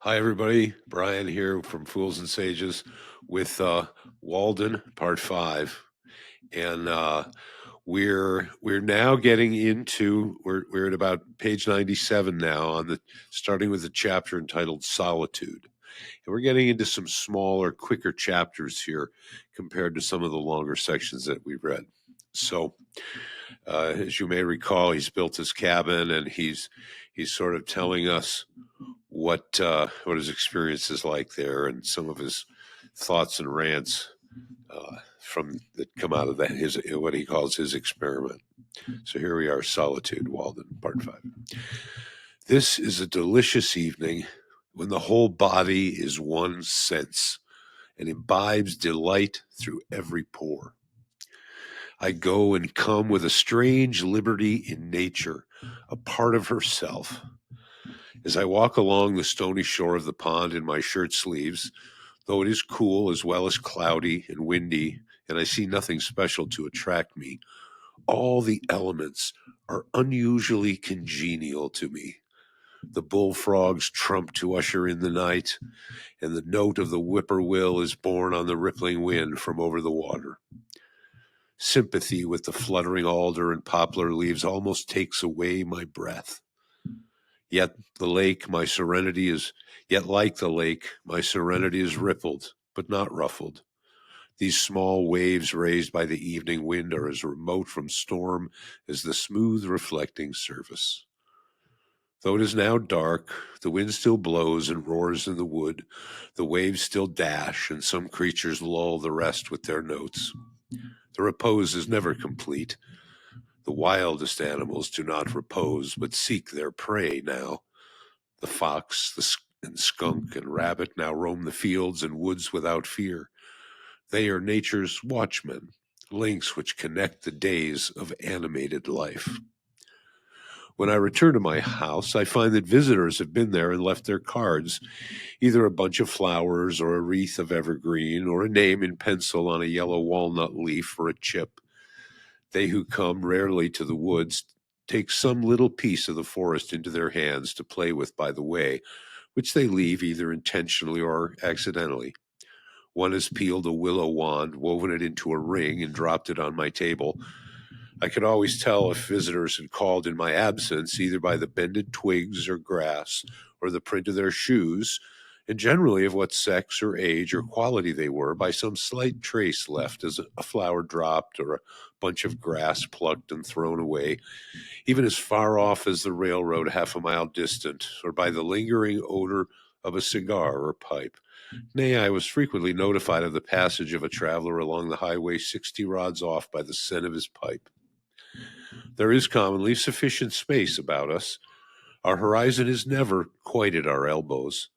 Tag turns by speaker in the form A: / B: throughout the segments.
A: Hi, everybody. Brian here from Fools and Sages with Walden, Part Five, and we're now getting into we're at about page 97 now on the starting with a chapter entitled Solitude, and we're getting into some smaller, quicker chapters here compared to some of the longer sections that we've read. So, as you may recall, he's built his cabin, and he's sort of telling us what his experience is like there, and some of his thoughts and rants from that come out of that his what he calls his experiment. So here we are, Solitude, Walden, Part 5. This is a delicious evening when the whole body is one sense and imbibes delight through every pore. I go and come with a strange liberty in nature, a part of herself. As I walk along the stony shore of the pond in my shirt sleeves, though it is cool as well as cloudy and windy, and I see nothing special to attract me, all the elements are unusually congenial to me. The bullfrogs trump to usher in the night, and the note of the whippoorwill is borne on the rippling wind from over the water. Sympathy with the fluttering alder and poplar leaves almost takes away my breath. Yet the lake, my serenity is, Yet like the lake, my serenity is rippled, but not ruffled. These small waves raised by the evening wind are as remote from storm as the smooth reflecting surface. Though it is now dark, the wind still blows and roars in the wood, the waves still dash, and some creatures lull the rest with their notes. The repose is never complete. The wildest animals do not repose, but seek their prey now. The fox, and skunk and rabbit now roam the fields and woods without fear. They are nature's watchmen, links which connect the days of animated life. When I return to my house, I find that visitors have been there and left their cards, either a bunch of flowers or a wreath of evergreen or a name in pencil on a yellow walnut leaf or a chip. They who come rarely to the woods take some little piece of the forest into their hands to play with by the way, which they leave either intentionally or accidentally. One has peeled a willow wand, woven it into a ring, and dropped it on my table. I could always tell if visitors had called in my absence, either by the bended twigs or grass, or the print of their shoes, and generally of what sex or age or quality they were, by some slight trace left as a flower dropped or a bunch of grass plucked and thrown away, even as far off as the railroad half a mile distant, or by the lingering odor of a cigar or pipe. Nay, I was frequently notified of the passage of a traveler along the highway 60 rods off by the scent of his pipe. There is commonly sufficient space about us. Our horizon is never quite at our elbows.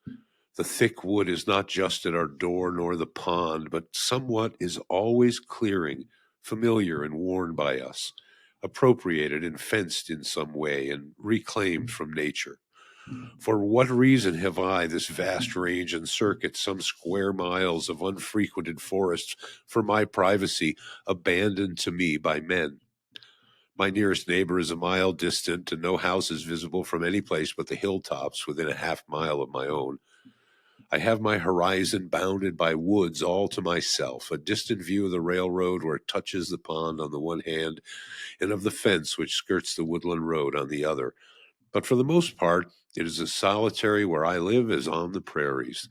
A: The thick wood is not just at our door nor the pond, but somewhat is always clearing, familiar and worn by us, appropriated and fenced in some way and reclaimed from nature. For what reason have I this vast range and circuit, some square miles of unfrequented forest for my privacy, abandoned to me by men? My nearest neighbor is a mile distant, and no house is visible from any place but the hilltops within a half mile of my own. I have my horizon bounded by woods all to myself, a distant view of the railroad where it touches the pond on the one hand, and of the fence which skirts the woodland road on the other. But for the most part, it is as solitary where I live as on the prairies.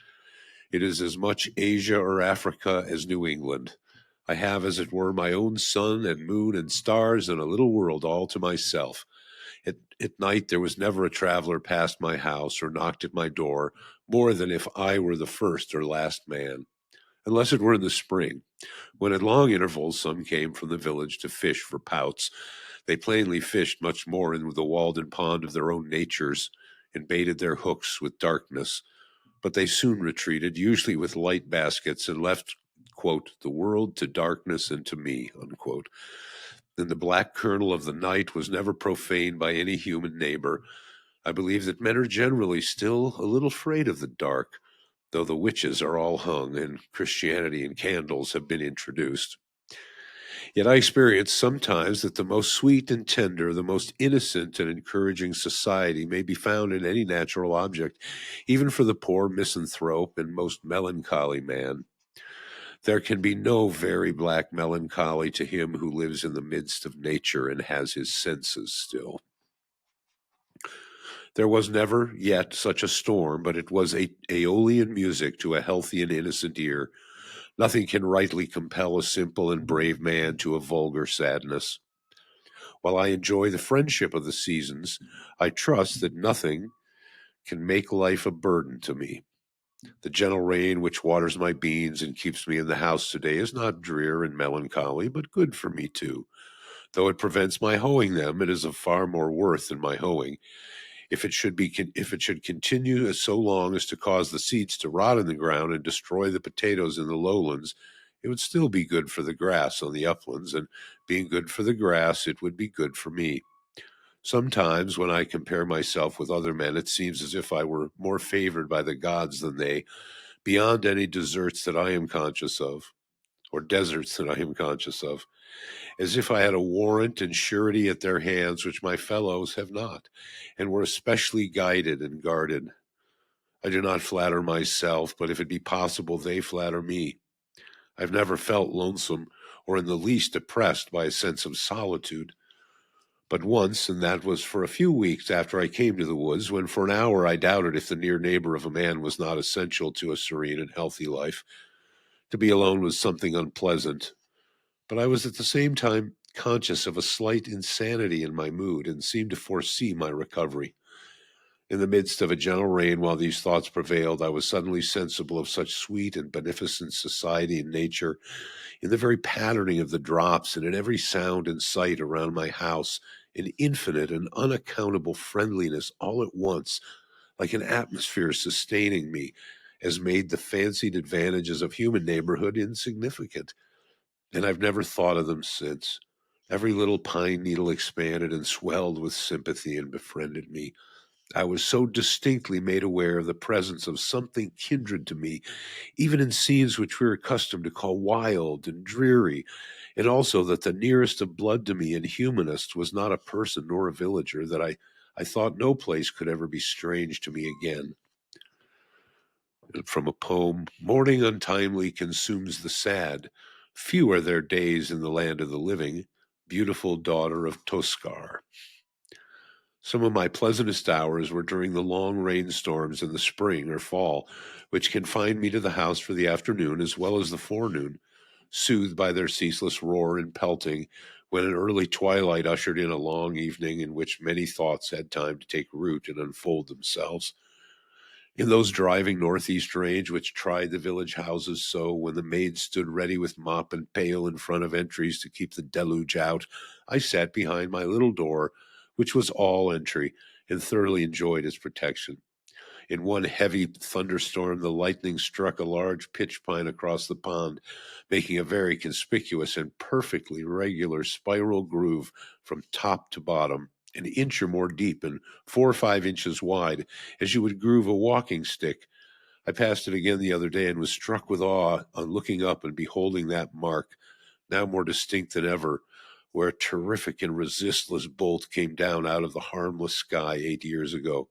A: It is as much Asia or Africa as New England. I have, as it were, my own sun and moon and stars and a little world all to myself. At night, there was never a traveler passed my house or knocked at my door more than if I were the first or last man, unless it were in the spring, when at long intervals some came from the village to fish for pouts. They plainly fished much more in the Walden pond of their own natures, and baited their hooks with darkness, but they soon retreated, usually with light baskets, and left, quote, the world to darkness and to me, unquote. And the black kernel of the night was never profaned by any human neighbor. I believe that men are generally still a little afraid of the dark, though the witches are all hung and Christianity and candles have been introduced. Yet I experience sometimes that the most sweet and tender, the most innocent and encouraging society may be found in any natural object, even for the poor misanthrope and most melancholy man. There can be no very black melancholy to him who lives in the midst of nature and has his senses still. There was never yet such a storm, but it was aeolian music to a healthy and innocent ear. Nothing can rightly compel a simple and brave man to a vulgar sadness. While I enjoy the friendship of the seasons, I trust that nothing can make life a burden to me. The gentle rain which waters my beans and keeps me in the house today is not drear and melancholy, but good for me too. Though it prevents my hoeing them, it is of far more worth than my hoeing. If it should continue as so long as to cause the seeds to rot in the ground and destroy the potatoes in the lowlands, it would still be good for the grass on the uplands, and being good for the grass, it would be good for me. Sometimes, when I compare myself with other men, it seems as if I were more favored by the gods than they, beyond any deserts that I am conscious of, or deserts that I am conscious of, as if I had a warrant and surety at their hands which my fellows have not, and were especially guided and guarded. I do not flatter myself, but if it be possible, they flatter me. I've never felt lonesome or in the least oppressed by a sense of solitude. But once, and that was for a few weeks after I came to the woods, when for an hour I doubted if the near neighbor of a man was not essential to a serene and healthy life. To be alone was something unpleasant, but I was at the same time conscious of a slight insanity in my mood and seemed to foresee my recovery. In the midst of a gentle rain, while these thoughts prevailed, I was suddenly sensible of such sweet and beneficent society in nature, in the very patterning of the drops, and in every sound and sight around my house, an infinite and unaccountable friendliness all at once, like an atmosphere sustaining me, as made the fancied advantages of human neighborhood insignificant. And I've never thought of them since. Every little pine needle expanded and swelled with sympathy and befriended me. I was so distinctly made aware of the presence of something kindred to me, even in scenes which we're accustomed to call wild and dreary, and also that the nearest of blood to me and humanest was not a person nor a villager, that I thought no place could ever be strange to me again. From a poem, mourning untimely consumes the sad. Few are their days in the land of the living, beautiful daughter of Toscar. Some of my pleasantest hours were during the long rainstorms in the spring or fall, which confined me to the house for the afternoon as well as the forenoon, soothed by their ceaseless roar and pelting, when an early twilight ushered in a long evening in which many thoughts had time to take root and unfold themselves. In those driving northeast rains which tried the village houses so, when the maids stood ready with mop and pail in front of entries to keep the deluge out, I sat behind my little door, which was all entry, and thoroughly enjoyed its protection. In one heavy thunderstorm, the lightning struck a large pitch pine across the pond, making a very conspicuous and perfectly regular spiral groove from top to bottom, an inch or more deep and 4 or 5 inches wide, as you would groove a walking stick. I passed it again the other day and was struck with awe on looking up and beholding that mark, now more distinct than ever, where a terrific and resistless bolt came down out of the harmless sky 8 years ago.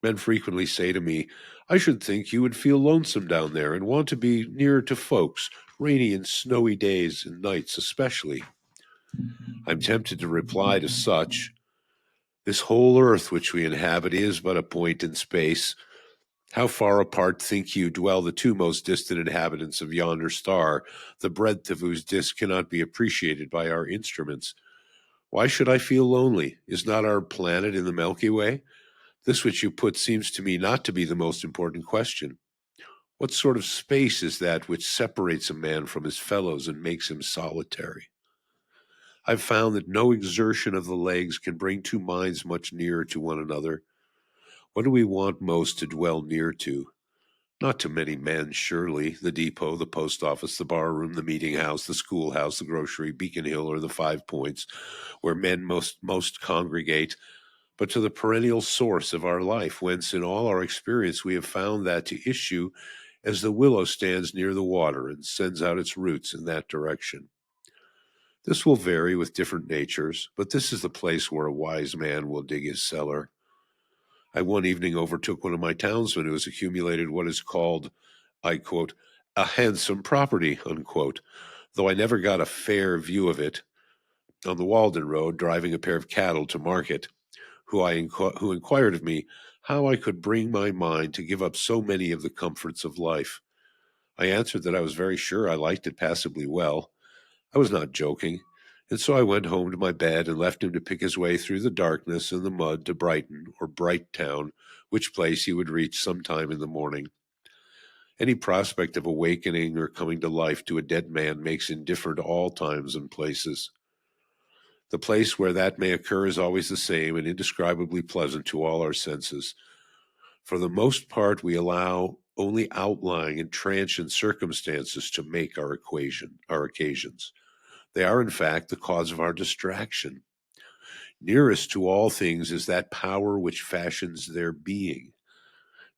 A: Men frequently say to me, I should think you would feel lonesome down there and want to be nearer to folks, rainy and snowy days and nights especially. I'm tempted to reply to such, this whole earth which we inhabit is but a point in space. How far apart, think you, dwell the two most distant inhabitants of yonder star, the breadth of whose disk cannot be appreciated by our instruments? Why should I feel lonely? Is not our planet in the Milky Way? This which you put seems to me not to be the most important question. What sort of space is that which separates a man from his fellows and makes him solitary? I've found that no exertion of the legs can bring two minds much nearer to one another. What do we want most to dwell near to? Not to many men, surely, the depot, the post office, the bar room, the meeting house, the schoolhouse, the grocery, Beacon Hill, or the 5 Points, where men most congregate, but to the perennial source of our life, whence in all our experience we have found that to issue as the willow stands near the water and sends out its roots in that direction. This will vary with different natures, but this is the place where a wise man will dig his cellar. I one evening overtook one of my townsmen who has accumulated what is called, I quote, a handsome property, unquote, though I never got a fair view of it, on the Walden road driving a pair of cattle to market, who inquired of me how I could bring my mind to give up so many of the comforts of life. I answered that I was very sure I liked it passably well. I was not joking, and so I went home to my bed and left him to pick his way through the darkness and the mud to Brighton or Bright Town, which place he would reach sometime in the morning. Any prospect of awakening or coming to life to a dead man makes indifferent all times and places. The place where that may occur is always the same and indescribably pleasant to all our senses. For the most part, we allow only outlying and transient circumstances to make our occasions. They are, in fact, the cause of our distraction. Nearest to all things is that power which fashions their being.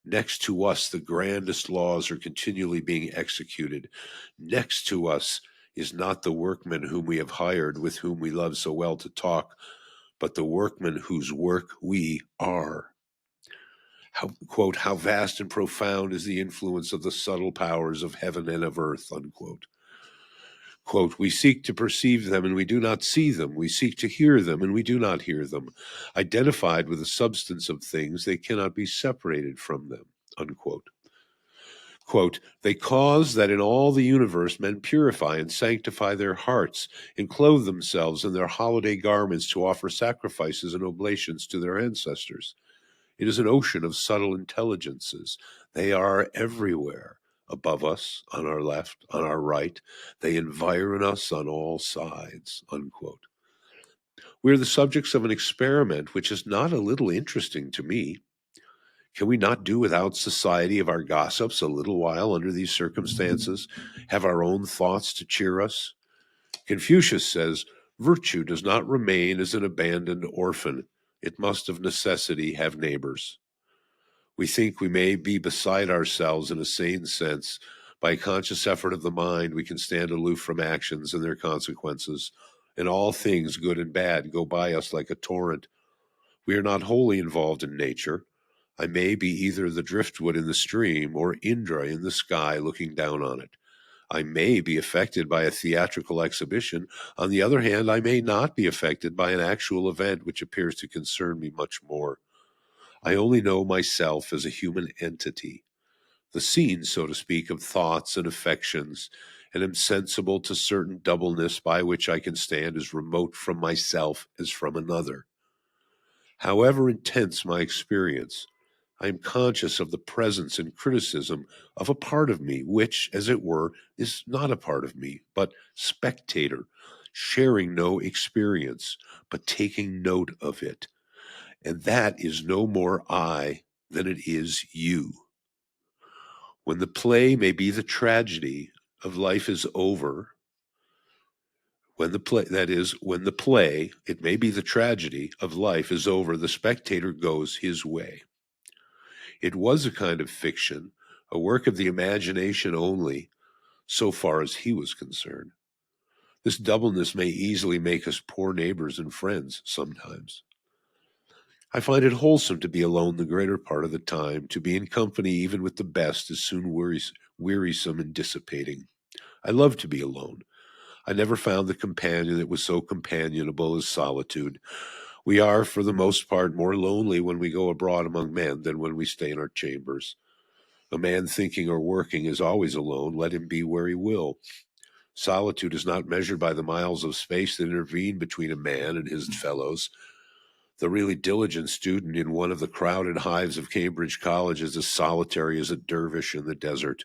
A: Next to us, the grandest laws are continually being executed. Next to us is not the workman whom we have hired, with whom we love so well to talk, but the workman whose work we are. How, quote, how vast and profound is the influence of the subtle powers of heaven and of earth, unquote. Quote, we seek to perceive them and we do not see them. We seek to hear them and we do not hear them. Identified with the substance of things, they cannot be separated from them, unquote. Quote, they cause that in all the universe men purify and sanctify their hearts and clothe themselves in their holiday garments to offer sacrifices and oblations to their ancestors. It is an ocean of subtle intelligences. They are everywhere, above us, on our left, on our right. They environ us on all sides, unquote. We are the subjects of an experiment which is not a little interesting to me. Can we not do without society of our gossips a little while under these circumstances, have our own thoughts to cheer us? Confucius says, virtue does not remain as an abandoned orphan. It must of necessity have neighbors. We think we may be beside ourselves in a sane sense. By a conscious effort of the mind, we can stand aloof from actions and their consequences, and all things, good and bad, go by us like a torrent. We are not wholly involved in nature. I may be either the driftwood in the stream or Indra in the sky looking down on it. I may be affected by a theatrical exhibition. On the other hand, I may not be affected by an actual event which appears to concern me much more. I only know myself as a human entity, the scene, so to speak, of thoughts and affections, and am sensible to certain doubleness by which I can stand as remote from myself as from another. However intense my experience, I am conscious of the presence and criticism of a part of me, which, as it were, is not a part of me, but spectator, sharing no experience, but taking note of it. And that is no more I than it is you. When the play may be the tragedy of life is over, when the play, it may be the tragedy of life is over, the spectator goes his way. It was a kind of fiction, a work of the imagination only, so far as he was concerned. This doubleness may easily make us poor neighbors and friends sometimes. I find it wholesome to be alone the greater part of the time. To be in company even with the best is soon wearisome and dissipating. I love to be alone. I never found the companion that was so companionable as solitude. We are, for the most part, more lonely when we go abroad among men than when we stay in our chambers. A man thinking or working is always alone, let him be where he will. Solitude is not measured by the miles of space that intervene between a man and his fellows. The really diligent student in one of the crowded hives of Cambridge College is as solitary as a dervish in the desert.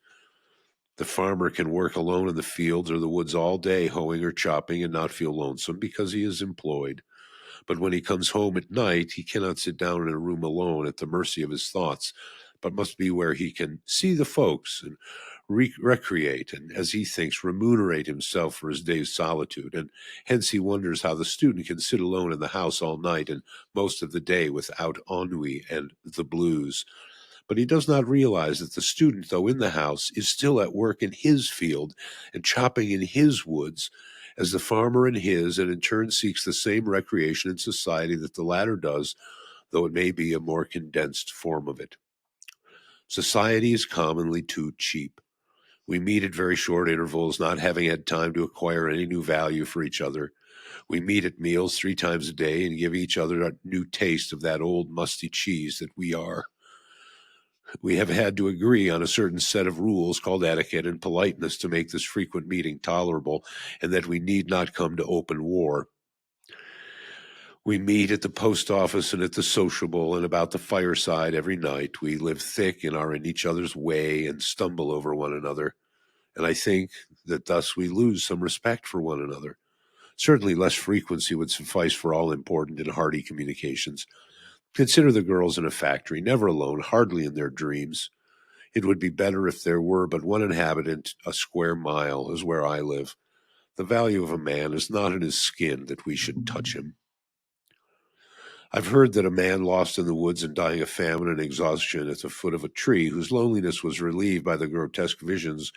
A: The farmer can work alone in the fields or the woods all day, hoeing or chopping, and not feel lonesome because he is employed. But when he comes home at night, he cannot sit down in a room alone at the mercy of his thoughts, but must be where he can see the folks and recreate and, as he thinks, remunerate himself for his day's solitude. And hence he wonders how the student can sit alone in the house all night and most of the day without ennui and the blues. But he does not realize that the student, though in the house, is still at work in his field and chopping in his woods, as the farmer in his, and in turn seeks the same recreation in society that the latter does, though it may be a more condensed form of it. Society is commonly too cheap. We meet at very short intervals, not having had time to acquire any new value for each other. We meet at meals 3 times a day and give each other a new taste of that old musty cheese that we are. We have had to agree on a certain set of rules called etiquette and politeness to make this frequent meeting tolerable, and that we need not come to open war. We meet at the post office and at the sociable and about the fireside every night. We live thick and are in each other's way and stumble over one another. And I think that thus we lose some respect for one another. Certainly less frequency would suffice for all important and hearty communications. Consider the girls in a factory, never alone, hardly in their dreams. It would be better if there were but one inhabitant a square mile, as where I live. The value of a man is not in his skin that we should touch him. I've heard that a man lost in the woods and dying of famine and exhaustion at the foot of a tree, whose loneliness was relieved by the grotesque visions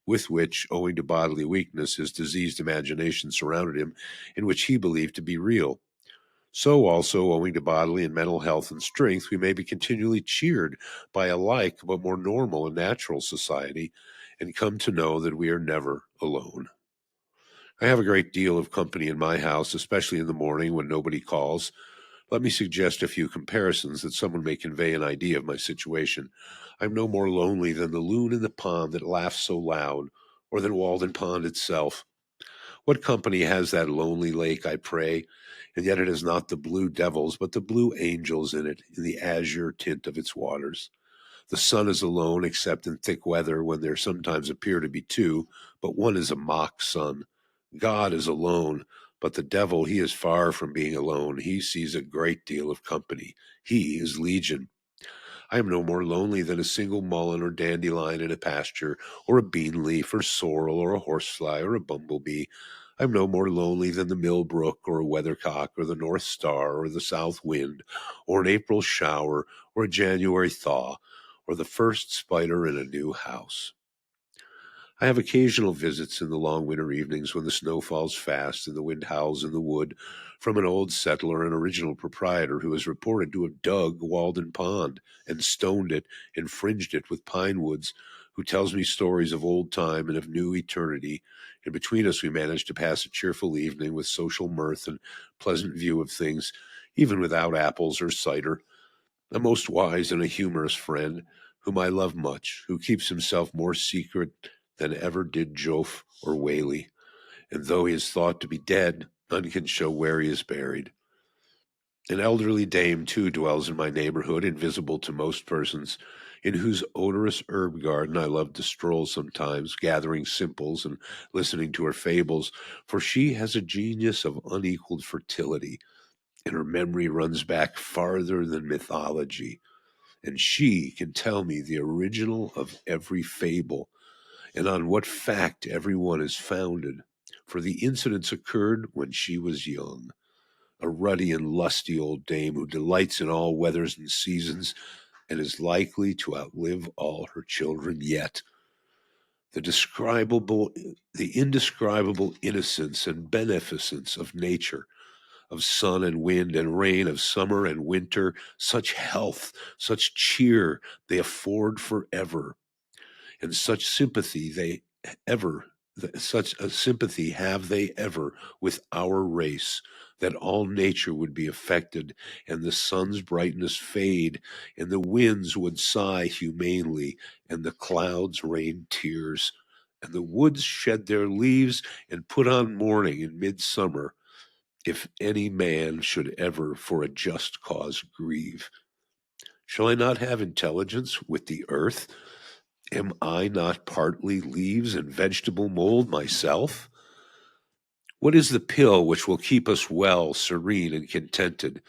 A: with which, owing to bodily weakness, his diseased imagination surrounded him, and which he believed to be real. So also, owing to bodily and mental health and strength, we may be continually cheered by a like but more normal and natural society, and come to know that we are never alone. I have a great deal of company in my house, especially in the morning when nobody calls. Let me suggest a few comparisons that someone may convey an idea of my situation. I'm no more lonely than the loon in the pond that laughs so loud, or than Walden Pond itself. What company has that lonely lake, I pray? And yet it has not the blue devils, but the blue angels in it, in the azure tint of its waters. The sun is alone, except in thick weather, when there sometimes appear to be two, but one is a mock sun. God is alone, but the devil, he is far from being alone. He sees a great deal of company. He is legion. I am no more lonely than a single mullen or dandelion in a pasture, or a bean leaf, or sorrel, or a horsefly, or a bumblebee. I am no more lonely than the millbrook, or a weathercock, or the north star, or the south wind, or an April shower, or a January thaw, or the first spider in a new house. I have occasional visits in the long winter evenings when the snow falls fast and the wind howls in the wood from an old settler and original proprietor who is reported to have dug Walden Pond and stoned it and fringed it with pine woods, who tells me stories of old time and of new eternity, and between us we manage to pass a cheerful evening with social mirth and pleasant view of things, even without apples or cider. A most wise and a humorous friend, whom I love much, who keeps himself more secret than ever did Joph or Whaley, and though he is thought to be dead, none can show where he is buried. An elderly dame, too, dwells in my neighborhood, invisible to most persons, in whose odorous herb garden I love to stroll sometimes, gathering simples and listening to her fables, for she has a genius of unequaled fertility, and her memory runs back farther than mythology, and she can tell me the original of every fable, and on what fact every one is founded, for the incidents occurred when she was young. A ruddy and lusty old dame who delights in all weathers and seasons, and is likely to outlive all her children yet. The indescribable innocence and beneficence of nature, of sun and wind and rain, of summer and winter, such health, such cheer they afford forever, and such sympathy ever such a sympathy have they ever with our race, that all nature would be affected, and the sun's brightness fade, and the winds would sigh humanely, and the clouds rain tears, and the woods shed their leaves and put on mourning in midsummer, if any man should ever for a just cause grieve. Shall I not have intelligence with the earth? Am I not partly leaves and vegetable mold myself? What is the pill which will keep us well, serene, and contented?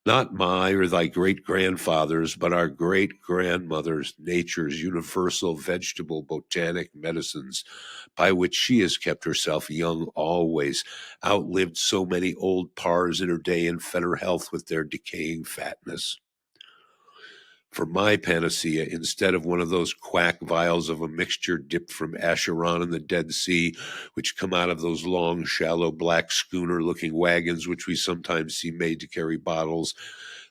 A: Not my or thy great-grandfathers, but our great-grandmothers, nature's universal vegetable botanic medicines, by which she has kept herself young always, outlived so many old pars in her day, and fed her health with their decaying fatness. for my panacea instead of one of those quack vials of a mixture dipped from Acheron in the Dead Sea, which come out of those long, shallow, black schooner-looking wagons which we sometimes see made to carry bottles.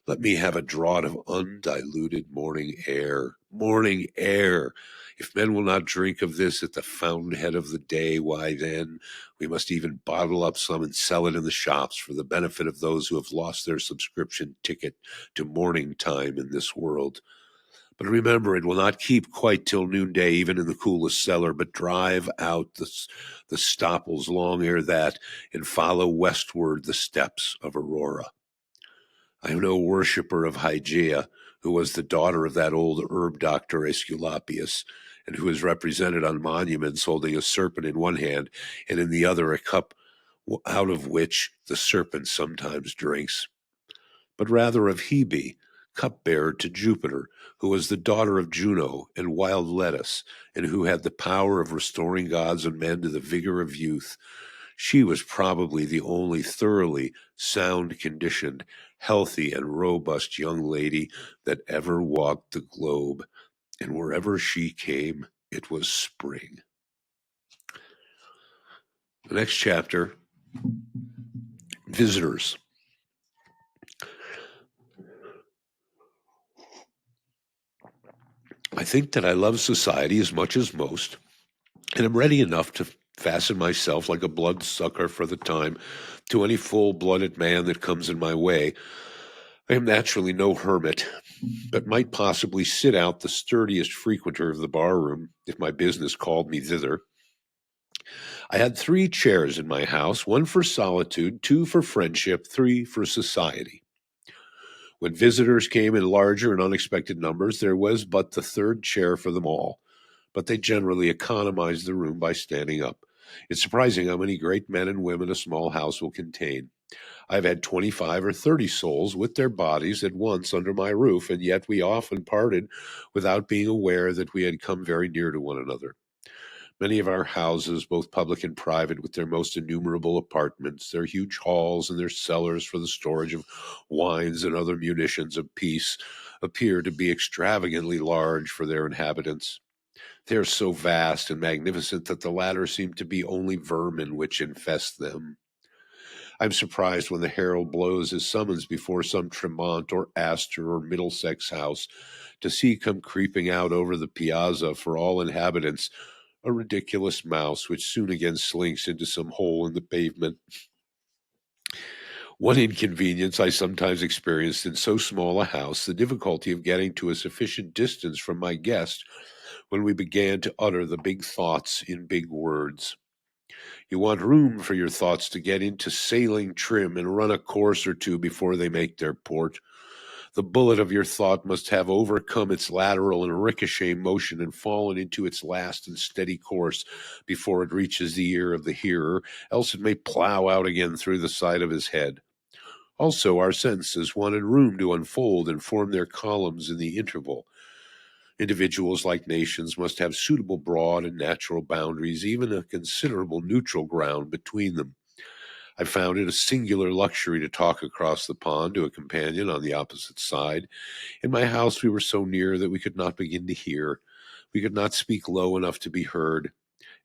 A: Let me have a draught of undiluted morning air. Morning air! If men will not drink of this at the fountainhead of the day, why then we must even bottle up some and sell it in the shops for the benefit of those who have lost their subscription ticket to morning time in this world. But remember, it will not keep quite till noonday, even in the coolest cellar, but drive out the stopples long ere that, and follow westward the steps of Aurora. I am no worshipper of Hygeia, who was the daughter of that old herb doctor Aesculapius, and who is represented on monuments holding a serpent in one hand, and in the other a cup out of which the serpent sometimes drinks, but rather of Hebe, cupbearer to Jupiter, who was the daughter of Juno and wild lettuce, and who had the power of restoring gods and men to the vigor of youth. She was probably the only thoroughly sound-conditioned, healthy, and robust young lady that ever walked the globe, and wherever she came, it was spring. The next chapter, visitors. I think that I love society as much as most, and am ready enough to fasten myself like a bloodsucker for the time to any full-blooded man that comes in my way. I am naturally no hermit, but might possibly sit out the sturdiest frequenter of the bar-room if my business called me thither. I had 3 chairs in my house, 1 for solitude, 2 for friendship, 3 for society. When visitors came in larger and unexpected numbers, there was but the 3rd chair for them all, but they generally economized the room by standing up. It's surprising how many great men and women a small house will contain. I've had 25 or 30 souls with their bodies at once under my roof, and yet we often parted without being aware that we had come very near to one another. Many of our houses, both public and private, with their most innumerable apartments, their huge halls, and their cellars for the storage of wines and other munitions of peace, appear to be extravagantly large for their inhabitants. They are so vast and magnificent that the latter seem to be only vermin which infest them. I'm surprised when the herald blows his summons before some Tremont or Astor or Middlesex house to see come creeping out over the piazza for all inhabitants a ridiculous mouse which soon again slinks into some hole in the pavement. One inconvenience I sometimes experienced in so small a house, the difficulty of getting to a sufficient distance from my guest when we began to utter the big thoughts in big words. You want room for your thoughts to get into sailing trim and run a course or two before they make their port. The bullet of your thought must have overcome its lateral and ricochet motion and fallen into its last and steady course before it reaches the ear of the hearer, else it may plow out again through the side of his head. Also, our senses wanted room to unfold and form their columns in the interval. Individuals, like nations, must have suitable broad and natural boundaries, even a considerable neutral ground between them. I found it a singular luxury to talk across the pond to a companion on the opposite side. In my house we were so near that we could not begin to hear. We could not speak low enough to be heard,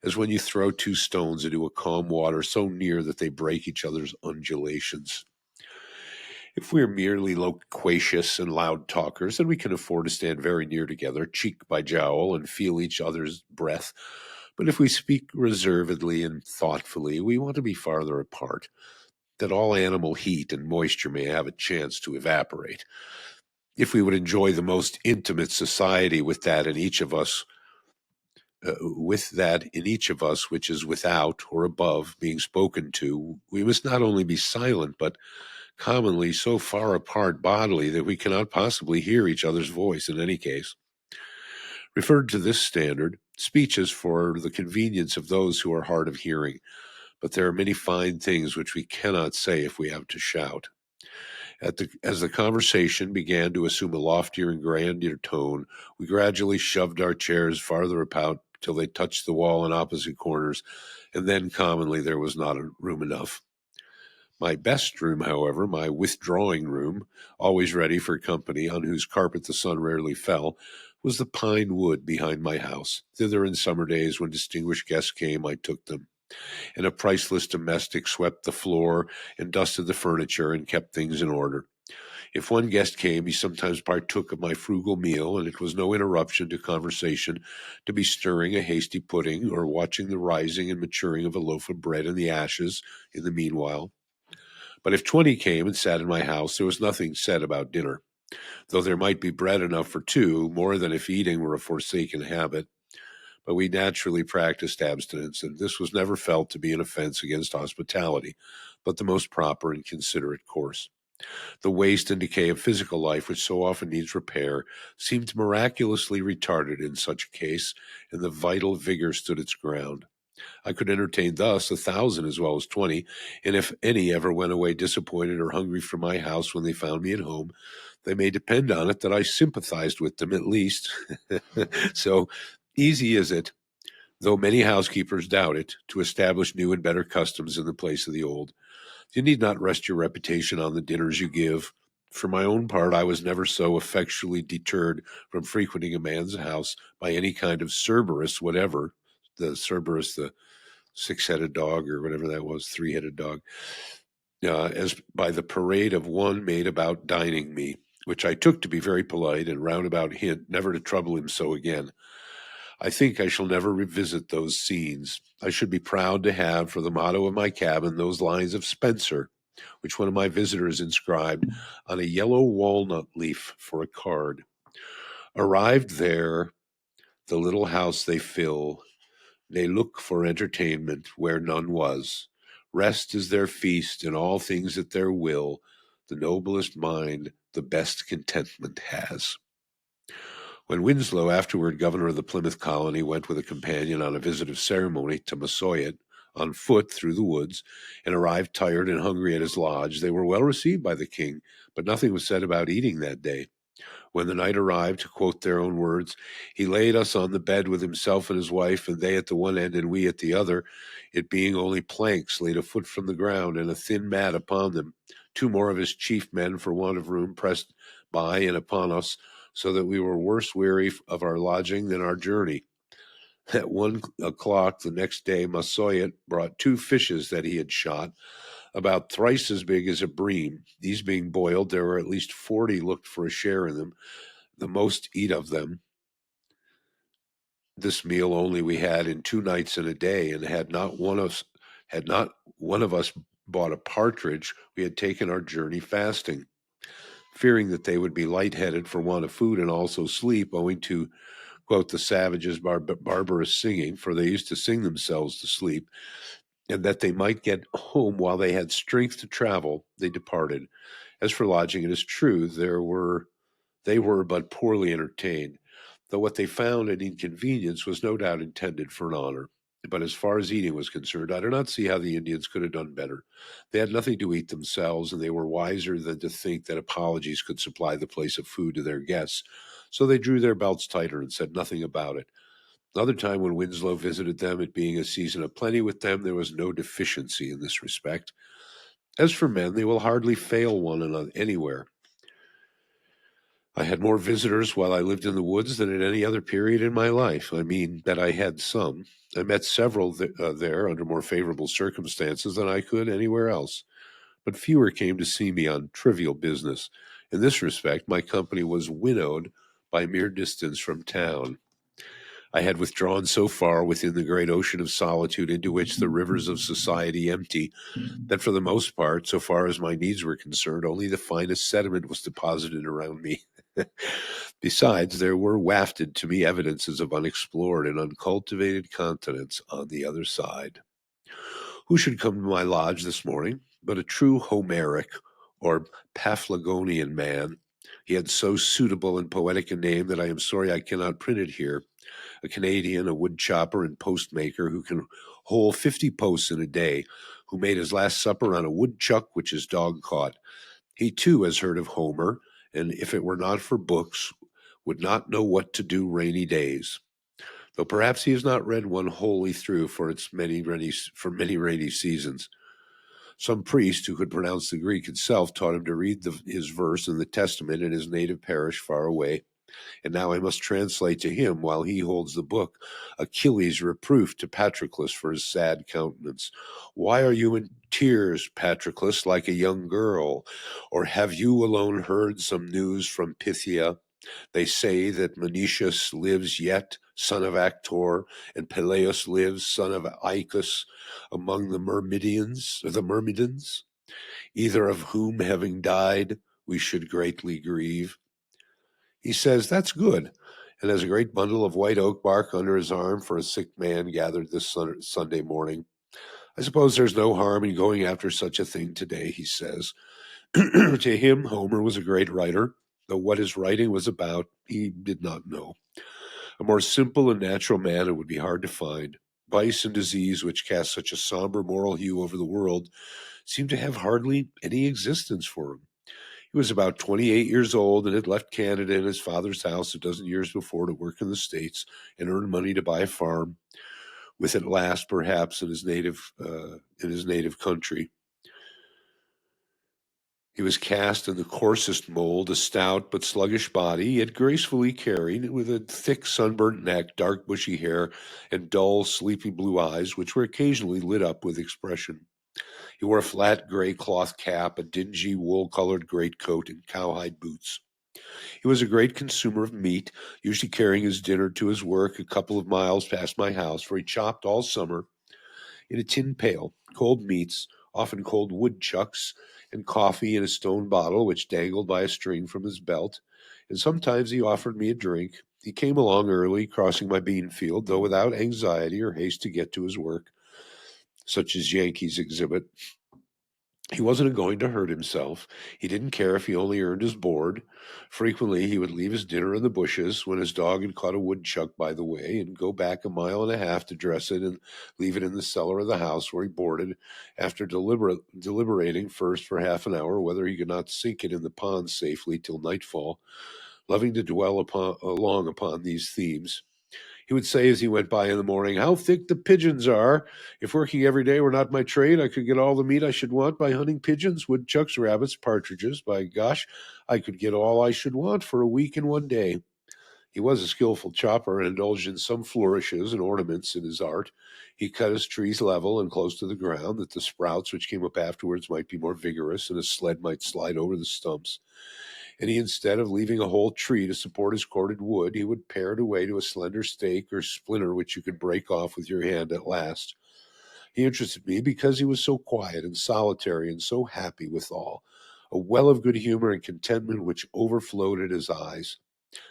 A: as when you throw 2 stones into a calm water so near that they break each other's undulations. If we are merely loquacious and loud talkers, then we can afford to stand very near together, cheek by jowl, and feel each other's breath. But if we speak reservedly and thoughtfully, we want to be farther apart, that all animal heat and moisture may have a chance to evaporate. If we would enjoy the most intimate society with that in each of us, which is without or above being spoken to, we must not only be silent, but commonly so far apart bodily that we cannot possibly hear each other's voice in any case. Referred to this standard, speech is for the convenience of those who are hard of hearing, but there are many fine things which we cannot say if we have to shout. As the conversation began to assume a loftier and grander tone, we gradually shoved our chairs farther apart till they touched the wall in opposite corners, and then commonly there was not room enough. My best room, however, my withdrawing room, always ready for company, on whose carpet the sun rarely fell, was the pine wood behind my house. Thither in summer days, when distinguished guests came, I took them, and a priceless domestic swept the floor and dusted the furniture and kept things in order. If one guest came, he sometimes partook of my frugal meal, and it was no interruption to conversation to be stirring a hasty pudding or watching the rising and maturing of a loaf of bread in the ashes in the meanwhile. But if 20 came and sat in my house, there was nothing said about dinner, though there might be bread enough for two, more than if eating were a forsaken habit. But we naturally practiced abstinence, and this was never felt to be an offense against hospitality, but the most proper and considerate course. The waste and decay of physical life, which so often needs repair, seemed miraculously retarded in such a case, and the vital vigor stood its ground. I could entertain thus 1,000 as well as 20, and if any ever went away disappointed or hungry from my house when they found me at home, they may depend on it that I sympathized with them at least. So easy is it, though many housekeepers doubt it, to establish new and better customs in the place of the old. You need not rest your reputation on the dinners you give. For my own part, I was never so effectually deterred from frequenting a man's house by any kind of Cerberus whatever. The Cerberus, the six-headed dog or whatever that was, three-headed dog, as by the parade of one made about dining me, which I took to be very polite and roundabout hint never to trouble him so again. I think I shall never revisit those scenes. I should be proud to have for the motto of my cabin those lines of Spenser, which one of my visitors inscribed on a yellow walnut leaf for a card. Arrived there, the little house they fill, they look for entertainment where none was. Rest is their feast, and all things at their will. The noblest mind the best contentment has. When Winslow, afterward governor of the Plymouth colony, went with a companion on a visit of ceremony to Massasoit, on foot through the woods, and arrived tired and hungry at his lodge, they were well received by the king, but nothing was said about eating that day. When the night arrived, to quote their own words, he laid us on the bed with himself and his wife, and they at the one end and we at the other, it being only planks laid a foot from the ground, and a thin mat upon them. Two more of his chief men, for want of room, pressed by and upon us, so that we were worse weary of our lodging than our journey. At 1 o'clock the next day, Massasoit brought two fishes that he had shot, about thrice as big as a bream. These being boiled, there were at least 40 looked for a share in them, the most eat of them. This meal only we had in 2 nights and a day, and had not one of us bought a partridge, we had taken our journey fasting, fearing that they would be lightheaded for want of food and also sleep, owing to, quote, the savages' barbarous singing, for they used to sing themselves to sleep, and that they might get home while they had strength to travel, they departed. As for lodging, it is true, they were but poorly entertained, though what they found an inconvenience was no doubt intended for an honor. But as far as eating was concerned, I do not see how the Indians could have done better. They had nothing to eat themselves, and they were wiser than to think that apologies could supply the place of food to their guests. So they drew their belts tighter and said nothing about it. Another time when Winslow visited them, it being a season of plenty with them, there was no deficiency in this respect. As for men, they will hardly fail one another anywhere. I had more visitors while I lived in the woods than at any other period in my life. I mean that I had some. I met several there under more favorable circumstances than I could anywhere else, but fewer came to see me on trivial business. In this respect, my company was winnowed by mere distance from town. I had withdrawn so far within the great ocean of solitude into which the rivers of society empty, that for the most part, so far as my needs were concerned, only the finest sediment was deposited around me. Besides, there were wafted to me evidences of unexplored and uncultivated continents on the other side. Who should come to my lodge this morning but a true Homeric or Paphlagonian man? He had so suitable and poetic a name that I am sorry I cannot print it here. A Canadian, a wood chopper and post maker who can hole 50 posts in a day, who made his last supper on a woodchuck which his dog caught. He too has heard of Homer, and if it were not for books, would not know what to do rainy days. Though perhaps he has not read one wholly through for many rainy seasons. Some priest who could pronounce the Greek itself taught him to read his verse in the Testament in his native parish far away, and now I must translate to him while he holds the book Achilles' reproof to Patroclus for his sad countenance. Why are you in tears, Patroclus, like a young girl? Or have you alone heard some news from Pythia? They say that Menetius lives yet, son of Actor, and Peleus lives, son of Aicus, among the Myrmidons, either of whom, having died, we should greatly grieve. He says, that's good, and has a great bundle of white oak bark under his arm for a sick man gathered this Sunday morning. I suppose there's no harm in going after such a thing today, he says. To him, Homer was a great writer, though what his writing was about, he did not know. A more simple and natural man it would be hard to find. Vice and disease, which cast such a somber moral hue over the world, seemed to have hardly any existence for him. He was about 28 years old and had left Canada and his father's house a dozen years before to work in the States and earn money to buy a farm, with at last, perhaps, in his native country. He was cast in the coarsest mold, a stout but sluggish body, yet gracefully carried, with a thick sunburnt neck, dark bushy hair, and dull, sleepy blue eyes, which were occasionally lit up with expression. He wore a flat gray cloth cap, a dingy wool-colored greatcoat, and cowhide boots. He was a great consumer of meat, usually carrying his dinner to his work a couple of miles past my house, for he chopped all summer in a tin pail, cold meats, often cold woodchucks, and coffee in a stone bottle which dangled by a string from his belt, and sometimes he offered me a drink. He came along early, crossing my bean field, though without anxiety or haste to get to his work, such as Yankees exhibit. He wasn't going to hurt himself. He didn't care if he only earned his board. Frequently, he would leave his dinner in the bushes when his dog had caught a woodchuck by the way and go back a mile and a half to dress it and leave it in the cellar of the house where he boarded, after deliberating first for half an hour whether he could not sink it in the pond safely till nightfall. Loving to dwell long upon these themes, he would say as he went by in the morning, how thick the pigeons are. If working every day were not my trade, I could get all the meat I should want by hunting pigeons, woodchucks, rabbits, partridges. By gosh, I could get all I should want for a week and one day. He was a skillful chopper and indulged in some flourishes and ornaments in his art. He cut his trees level and close to the ground, that the sprouts which came up afterwards might be more vigorous and a sled might slide over the stumps. And he, instead of leaving a whole tree to support his corded wood, he would pare it away to a slender stake or splinter which you could break off with your hand at last. He interested me because he was so quiet and solitary and so happy withal, a well of good humor and contentment which overflowed at his eyes.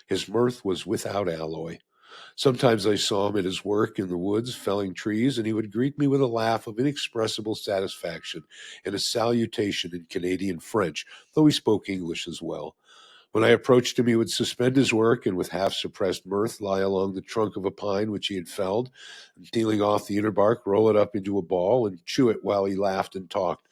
A: His mirth was without alloy. Sometimes I saw him at his work in the woods felling trees, and he would greet me with a laugh of inexpressible satisfaction and a salutation in Canadian French, though he spoke English as well. When I approached him, he would suspend his work and with half-suppressed mirth lie along the trunk of a pine which he had felled, and peeling off the inner bark, roll it up into a ball and chew it while he laughed and talked.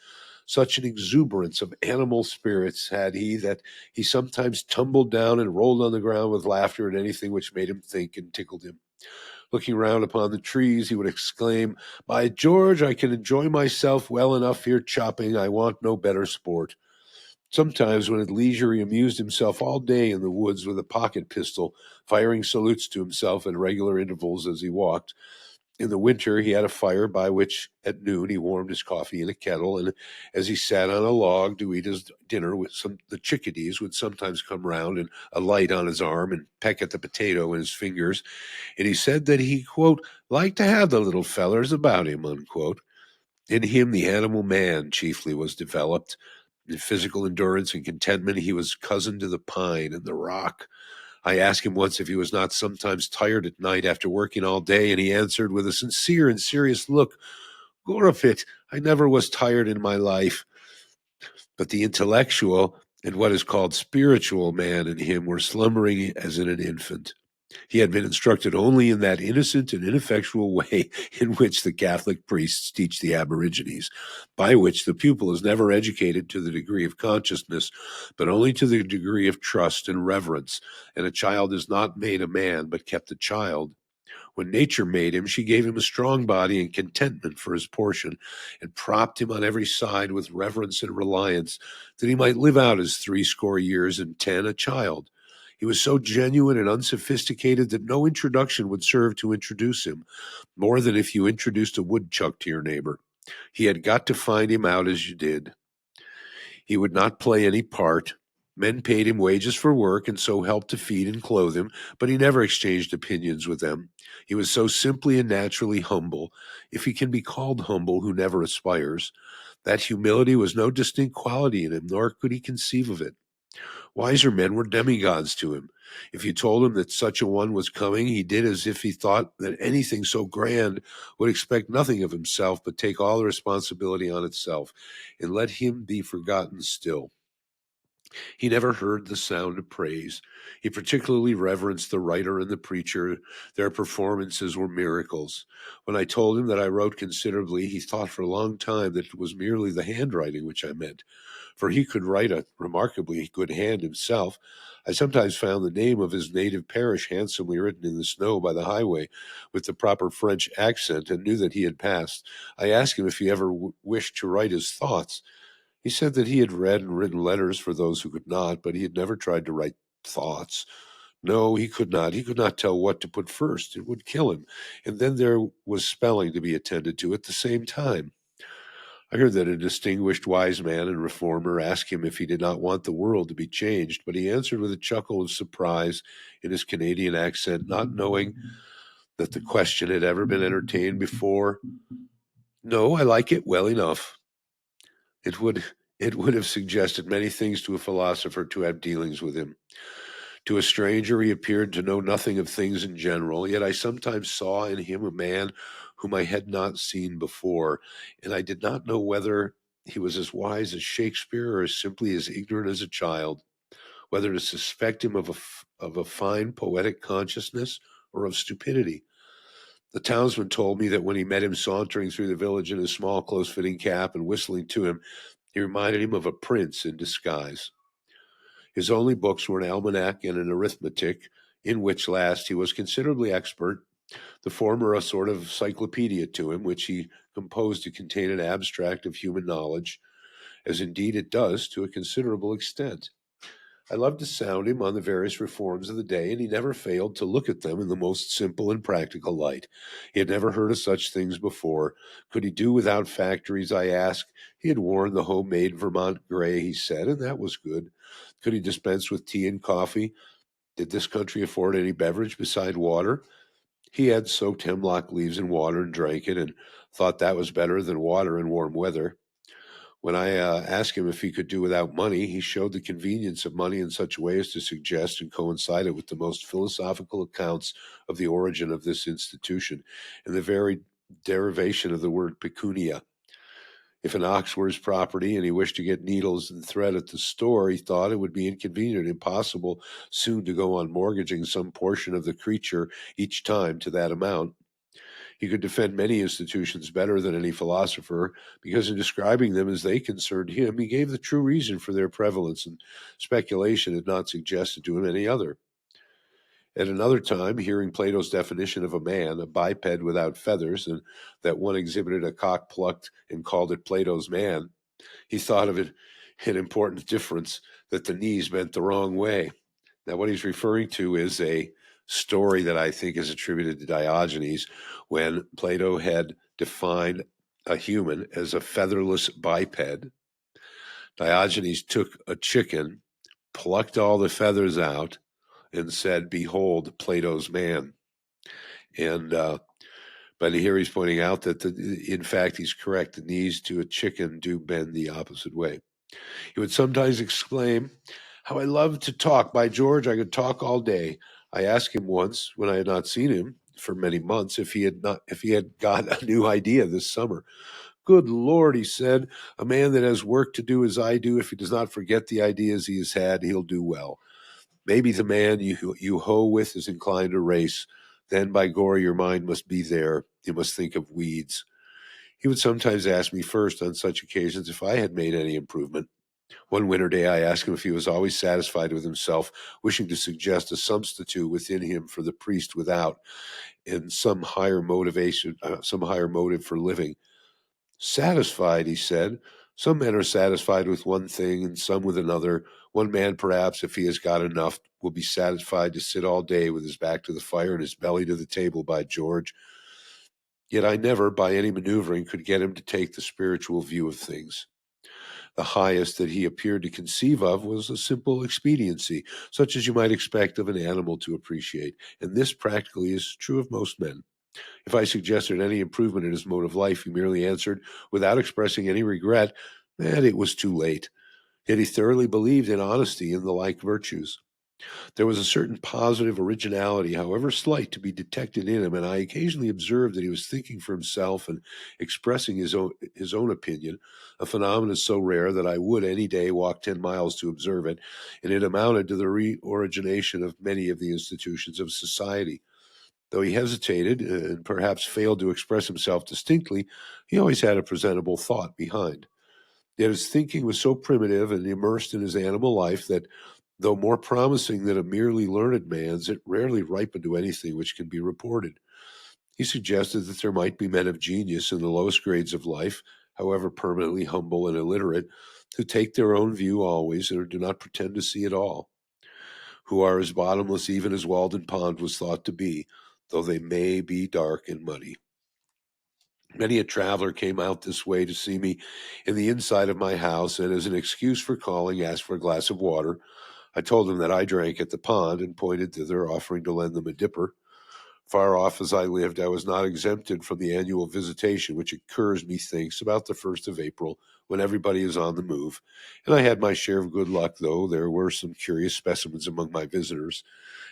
A: Such an exuberance of animal spirits had he that he sometimes tumbled down and rolled on the ground with laughter at anything which made him think and tickled him. Looking round upon the trees, he would exclaim, by George, I can enjoy myself well enough here chopping. I want no better sport. Sometimes, when at leisure, he amused himself all day in the woods with a pocket pistol, firing salutes to himself at regular intervals as he walked. In the winter, he had a fire by which, at noon, he warmed his coffee in a kettle, and as he sat on a log to eat his dinner, the chickadees would sometimes come round and alight on his arm and peck at the potato in his fingers, and he said that he, quote, liked to have the little fellers about him, unquote. In him, the animal man chiefly was developed. In physical endurance and contentment, he was cousin to the pine and the rock. I asked him once if he was not sometimes tired at night after working all day, and he answered with a sincere and serious look, Gorofit, I never was tired in my life. But the intellectual and what is called spiritual man in him were slumbering as in an infant. He had been instructed only in that innocent and ineffectual way in which the Catholic priests teach the aborigines, by which the pupil is never educated to the degree of consciousness, but only to the degree of trust and reverence, and a child is not made a man, but kept a child. When nature made him, she gave him a strong body and contentment for his portion, and propped him on every side with reverence and reliance, that he might live out his 60 years and 10 a child. He was so genuine and unsophisticated that no introduction would serve to introduce him, more than if you introduced a woodchuck to your neighbor. He had got to find him out as you did. He would not play any part. Men paid him wages for work and so helped to feed and clothe him, but he never exchanged opinions with them. He was so simply and naturally humble, if he can be called humble who never aspires. That humility was no distinct quality in him, nor could he conceive of it. Wiser men were demigods to him. If you told him that such a one was coming, he did as if he thought that anything so grand would expect nothing of himself, but take all the responsibility on itself, and let him be forgotten still. He never heard the sound of praise. He particularly reverenced the writer and the preacher. Their performances were miracles. When I told him that I wrote considerably, he thought for a long time that it was merely the handwriting which I meant, for he could write a remarkably good hand himself. I sometimes found the name of his native parish handsomely written in the snow by the highway with the proper French accent, and knew that he had passed. I asked him if he ever wished to write his thoughts. He said that he had read and written letters for those who could not, but he had never tried to write thoughts. No, he could not. He could not tell what to put first. It would kill him. And then there was spelling to be attended to at the same time. I heard that a distinguished wise man and reformer asked him if he did not want the world to be changed, but he answered with a chuckle of surprise in his Canadian accent, not knowing that the question had ever been entertained before. No, I like it well enough. It would it would have suggested many things to a philosopher to have dealings with him. To a stranger he appeared to know nothing of things in general, yet I sometimes saw in him a man whom I had not seen before, and I did not know whether he was as wise as Shakespeare or simply as ignorant as a child, whether to suspect him of a fine poetic consciousness or of stupidity. The townsman told me that when he met him sauntering through the village in his small, close-fitting cap and whistling to him, he reminded him of a prince in disguise. His only books were an almanac and an arithmetic, in which last he was considerably expert, the former a sort of cyclopedia to him, which he composed to contain an abstract of human knowledge, as indeed it does to a considerable extent. I loved to sound him on the various reforms of the day, and he never failed to look at them in the most simple and practical light. He had never heard of such things before. Could he do without factories, I asked? He had worn the homemade Vermont gray, he said, and that was good. Could he dispense with tea and coffee? Did this country afford any beverage beside water? He had soaked hemlock leaves in water and drank it, and thought that was better than water in warm weather. When I asked him if he could do without money, he showed the convenience of money in such a way as to suggest and coincided with the most philosophical accounts of the origin of this institution and the very derivation of the word pecunia. If an ox were his property and he wished to get needles and thread at the store, he thought it would be inconvenient and impossible soon to go on mortgaging some portion of the creature each time to that amount. He could defend many institutions better than any philosopher, because in describing them as they concerned him, he gave the true reason for their prevalence, and speculation had not suggested to him any other. At another time, hearing Plato's definition of a man, a biped without feathers, and that one exhibited a cock plucked and called it Plato's man, he thought of it an important difference, that the knees bent the wrong way. Now, what he's referring to is a story that I think is attributed to Diogenes, when Plato had defined a human as a featherless biped. Diogenes took a chicken, plucked all the feathers out, and said, "Behold, Plato's man." And but here he's pointing out that, in fact, he's correct. The knees to a chicken do bend the opposite way. He would sometimes exclaim, "How I love to talk! By George, I could talk all day." I asked him once, when I had not seen him for many months, if he had got a new idea this summer. "Good Lord," he said, "a man that has work to do as I do, if he does not forget the ideas he has had, he'll do well. Maybe the man you hoe with is inclined to race. Then, by glory, your mind must be there. You must think of weeds." He would sometimes ask me first on such occasions if I had made any improvement. One winter day, I asked him if he was always satisfied with himself, wishing to suggest a substitute within him for the priest without, and some higher motive for living. Satisfied, he said. Some men are satisfied with one thing and some with another. One man, perhaps, if he has got enough, will be satisfied to sit all day with his back to the fire and his belly to the table, by George. Yet I never, by any maneuvering, could get him to take the spiritual view of things. The highest that he appeared to conceive of was a simple expediency, such as you might expect of an animal to appreciate, and this practically is true of most men. If I suggested any improvement in his mode of life, he merely answered, without expressing any regret, that it was too late. Yet he thoroughly believed in honesty and the like virtues. There was a certain positive originality, however slight, to be detected in him, and I occasionally observed that he was thinking for himself and expressing his own opinion, a phenomenon so rare that I would any day walk 10 miles to observe it, and it amounted to the reorigination of many of the institutions of society. Though he hesitated and perhaps failed to express himself distinctly, he always had a presentable thought behind. Yet his thinking was so primitive and immersed in his animal life that, though more promising than a merely learned man's, it rarely ripened to anything which can be reported. He suggested that there might be men of genius in the lowest grades of life, however permanently humble and illiterate, who take their own view always and do not pretend to see at all, who are as bottomless even as Walden Pond was thought to be, though they may be dark and muddy. Many a traveler came out this way to see me in the inside of my house, and as an excuse for calling, asked for a glass of water. I told them that I drank at the pond and pointed thither, offering to lend them a dipper. Far off as I lived, I was not exempted from the annual visitation, which occurs, methinks, about the 1st of April, when everybody is on the move, and I had my share of good luck, though there were some curious specimens among my visitors.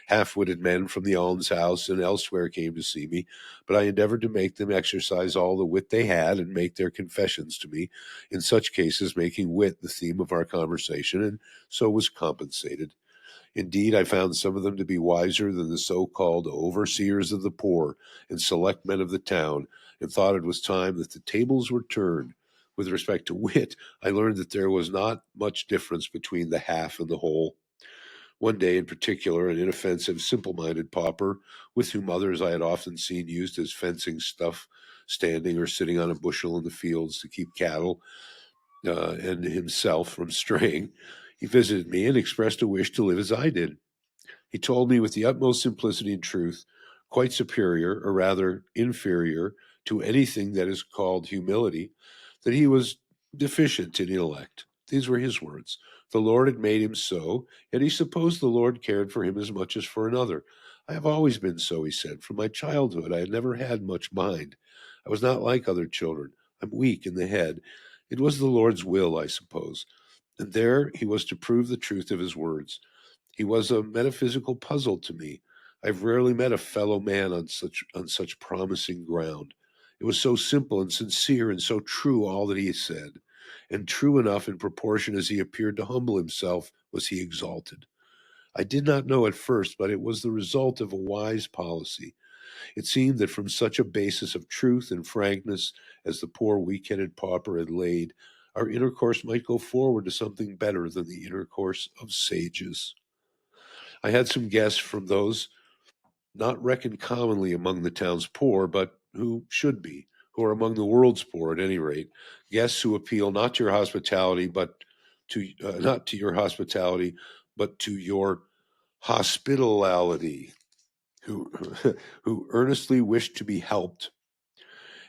A: Half-witted men from the almshouse and elsewhere came to see me, but I endeavored to make them exercise all the wit they had and make their confessions to me, in such cases making wit the theme of our conversation, and so was compensated. Indeed, I found some of them to be wiser than the so-called overseers of the poor and select men of the town, and thought it was time that the tables were turned. With respect to wit, I learned that there was not much difference between the half and the whole. One day in particular, an inoffensive, simple-minded pauper, with whom others I had often seen used as fencing stuff, standing or sitting on a bushel in the fields to keep cattle, and himself from straying, he visited me and expressed a wish to live as I did. He told me with the utmost simplicity and truth, quite superior, or rather inferior, to anything that is called humility, that he was deficient in intellect. These were his words. The Lord had made him so, yet he supposed the Lord cared for him as much as for another. I have always been so, he said. From my childhood, I had never had much mind. I was not like other children. I'm weak in the head. It was the Lord's will, I suppose. And there he was to prove the truth of his words. He was a metaphysical puzzle to me. I've rarely met a fellow man on such promising ground. It was so simple and sincere and so true all that he said, and true enough in proportion as he appeared to humble himself was he exalted. I did not know at first, but it was the result of a wise policy. It seemed that from such a basis of truth and frankness as the poor weak-headed pauper had laid, our intercourse might go forward to something better than the intercourse of sages. I had some guests from those not reckoned commonly among the town's poor, but who should be, who are among the world's poor at any rate, guests who appeal not to your hospitality, but to not to your hospitality, but to your hospitality, who who earnestly wish to be helped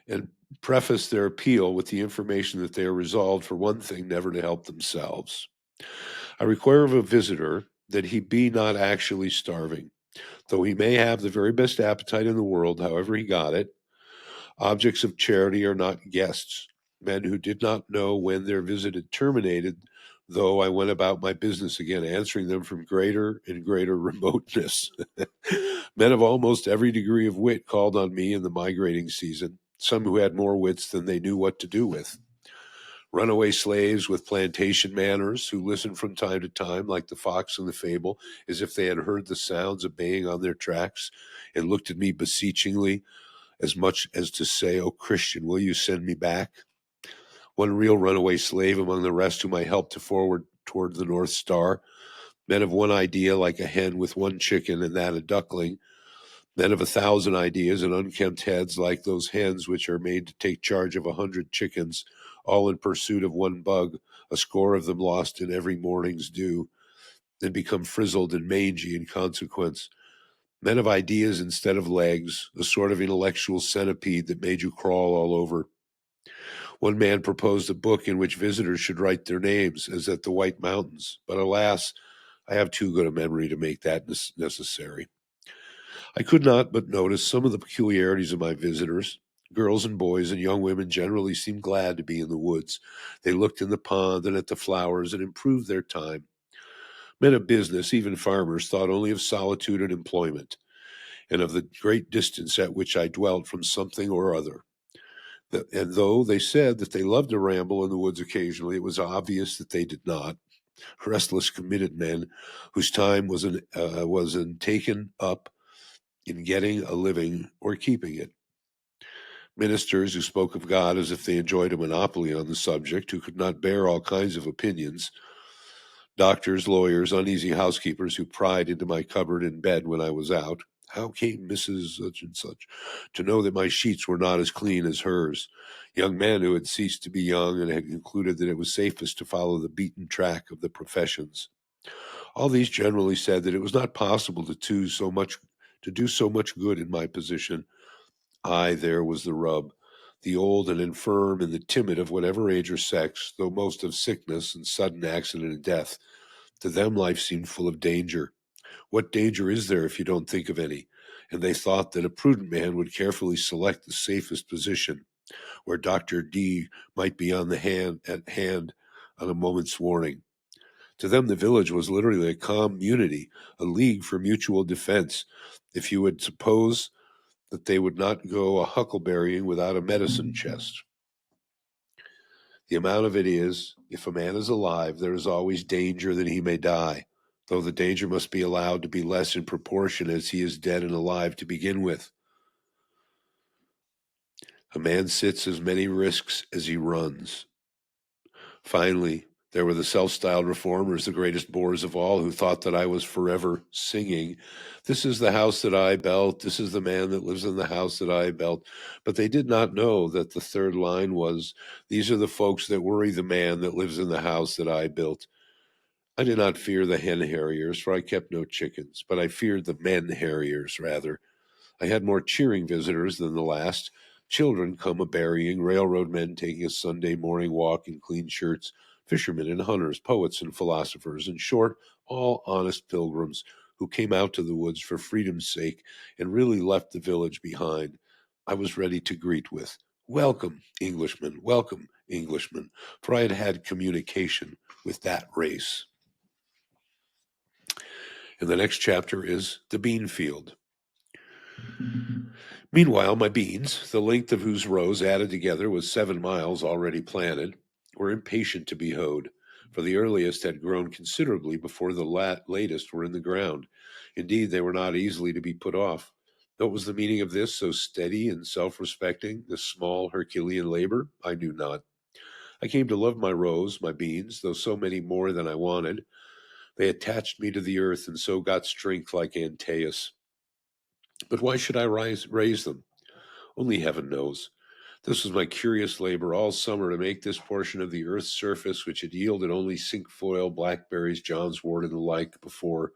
A: and preface their appeal with the information that they are resolved, for one thing, never to help themselves. I require of a visitor that he be not actually starving. Though he may have the very best appetite in the world, however he got it, objects of charity are not guests, men who did not know when their visit had terminated, though I went about my business again, answering them from greater and greater remoteness. Men of almost every degree of wit called on me in the migrating season, some who had more wits than they knew what to do with. Runaway slaves with plantation manners who listened from time to time, like the fox in the fable, as if they had heard the sounds of baying on their tracks, and looked at me beseechingly, as much as to say, "O Christian, will you send me back?" one real runaway slave among the rest whom I helped to forward toward the North Star, men of one idea like a hen with one chicken and that a duckling, men of 1,000 ideas and unkempt heads like those hens which are made to take charge of 100 chickens, all in pursuit of one bug, a score of them lost in every morning's dew, and become frizzled and mangy in consequence. Men of ideas instead of legs, a sort of intellectual centipede that made you crawl all over. One man proposed a book in which visitors should write their names, as at the White Mountains, but alas, I have too good a memory to make that necessary. I could not but notice some of the peculiarities of my visitors. Girls and boys and young women generally seemed glad to be in the woods. They looked in the pond and at the flowers and improved their time. Men of business, even farmers, thought only of solitude and employment, and of the great distance at which I dwelt from something or other. And though they said that they loved to ramble in the woods occasionally, it was obvious that they did not. Restless, committed men whose time was taken up in getting a living or keeping it. Ministers who spoke of God as if they enjoyed a monopoly on the subject, who could not bear all kinds of opinions. Doctors, lawyers, uneasy housekeepers who pried into my cupboard in bed when I was out. How came Mrs. Such and Such to know that my sheets were not as clean as hers? Young men who had ceased to be young and had concluded that it was safest to follow the beaten track of the professions. All these generally said that it was not possible to do so much good in my position. There was the rub. The old and infirm and the timid of whatever age or sex, though most of sickness and sudden accident and death, to them life seemed full of danger. What danger is there if you don't think of any? And they thought that a prudent man would carefully select the safest position, where Dr. D might be at hand on a moment's warning. To them, the village was literally a community, a league for mutual defense. If you would suppose that they would not go a huckleberrying without a medicine chest. The amount of it is, if a man is alive, there is always danger that he may die, though the danger must be allowed to be less in proportion as he is dead and alive to begin with. A man sits as many risks as he runs. Finally, there were the self-styled reformers, the greatest bores of all, who thought that I was forever singing, "This is the house that I built, this is the man that lives in the house that I built." But they did not know that the third line was, "These are the folks that worry the man that lives in the house that I built." I did not fear the hen harriers, for I kept no chickens, but I feared the men harriers rather. I had more cheering visitors than the last. Children come a-berrying, railroad men taking a Sunday morning walk in clean shirts, fishermen and hunters, poets and philosophers, in short, all honest pilgrims who came out to the woods for freedom's sake and really left the village behind. I was ready to greet with, welcome, Englishmen, for I had had communication with that race. And the next chapter is the bean field. Meanwhile, my beans, the length of whose rows added together was 7 miles already planted, were impatient to be hoed, for the earliest had grown considerably before the latest were in the ground. Indeed, they were not easily to be put off. What was the meaning of this, so steady and self-respecting, this small Herculean labor? I knew not. I came to love my rows, my beans, though so many more than I wanted. They attached me to the earth and so got strength like Antaeus. But why should I raise them? Only heaven knows. This was my curious labor all summer to make this portion of the earth's surface, which had yielded only cinquefoil, blackberries, John's wort, and the like before,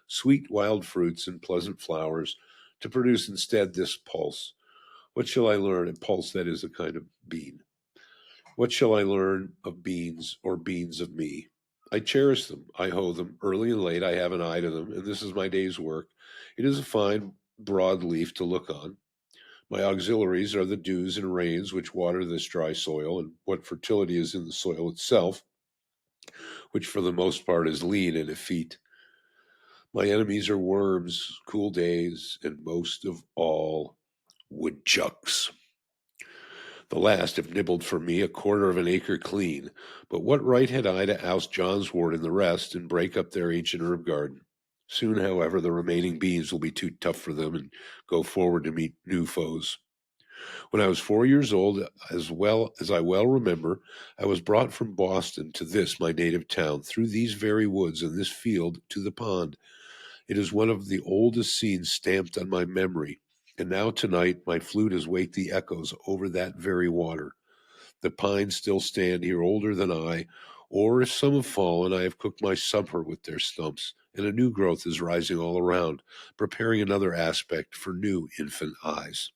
A: sweet wild fruits and pleasant flowers, to produce instead this pulse. What shall I learn? A pulse, that is a kind of bean. What shall I learn of beans or beans of me? I cherish them. I hoe them. Early and late I have an eye to them, and this is my day's work. It is a fine, broad leaf to look on. My auxiliaries are the dews and rains which water this dry soil, and what fertility is in the soil itself, which for the most part is lean and effete. My enemies are worms, cool days, and most of all, woodchucks. The last have nibbled from me 1/4 of an acre clean, but what right had I to oust John's wort and the rest and break up their ancient herb garden? Soon, however, the remaining beans will be too tough for them and go forward to meet new foes. When I was 4 years old, as well as I well remember, I was brought from Boston to this, my native town, through these very woods and this field to the pond. It is one of the oldest scenes stamped on my memory. And now tonight, my flute has waked the echoes over that very water. The pines still stand here older than I, or if some have fallen, I have cooked my supper with their stumps, and a new growth is rising all around, preparing another aspect for new infant eyes.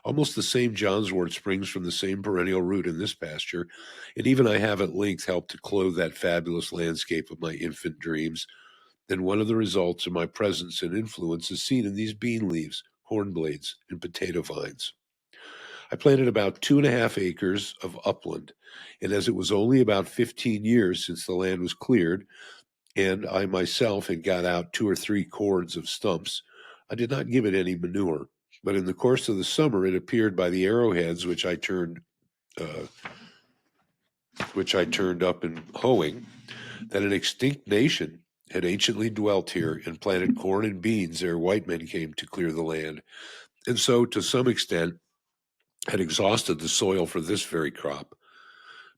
A: Almost the same Johnswort springs from the same perennial root in this pasture, and even I have at length helped to clothe that fabulous landscape of my infant dreams. And one of the results of my presence and influence is seen in these bean leaves, hornblades, and potato vines. I planted about 2.5 acres of upland, and as it was only about 15 years since the land was cleared, and I myself had got out 2 or 3 cords of stumps, I did not give it any manure. But in the course of the summer, it appeared by the arrowheads uh, which I turned up in hoeing, that an extinct nation had anciently dwelt here and planted corn and beans ere white men came to clear the land, and so, to some extent, had exhausted the soil for this very crop.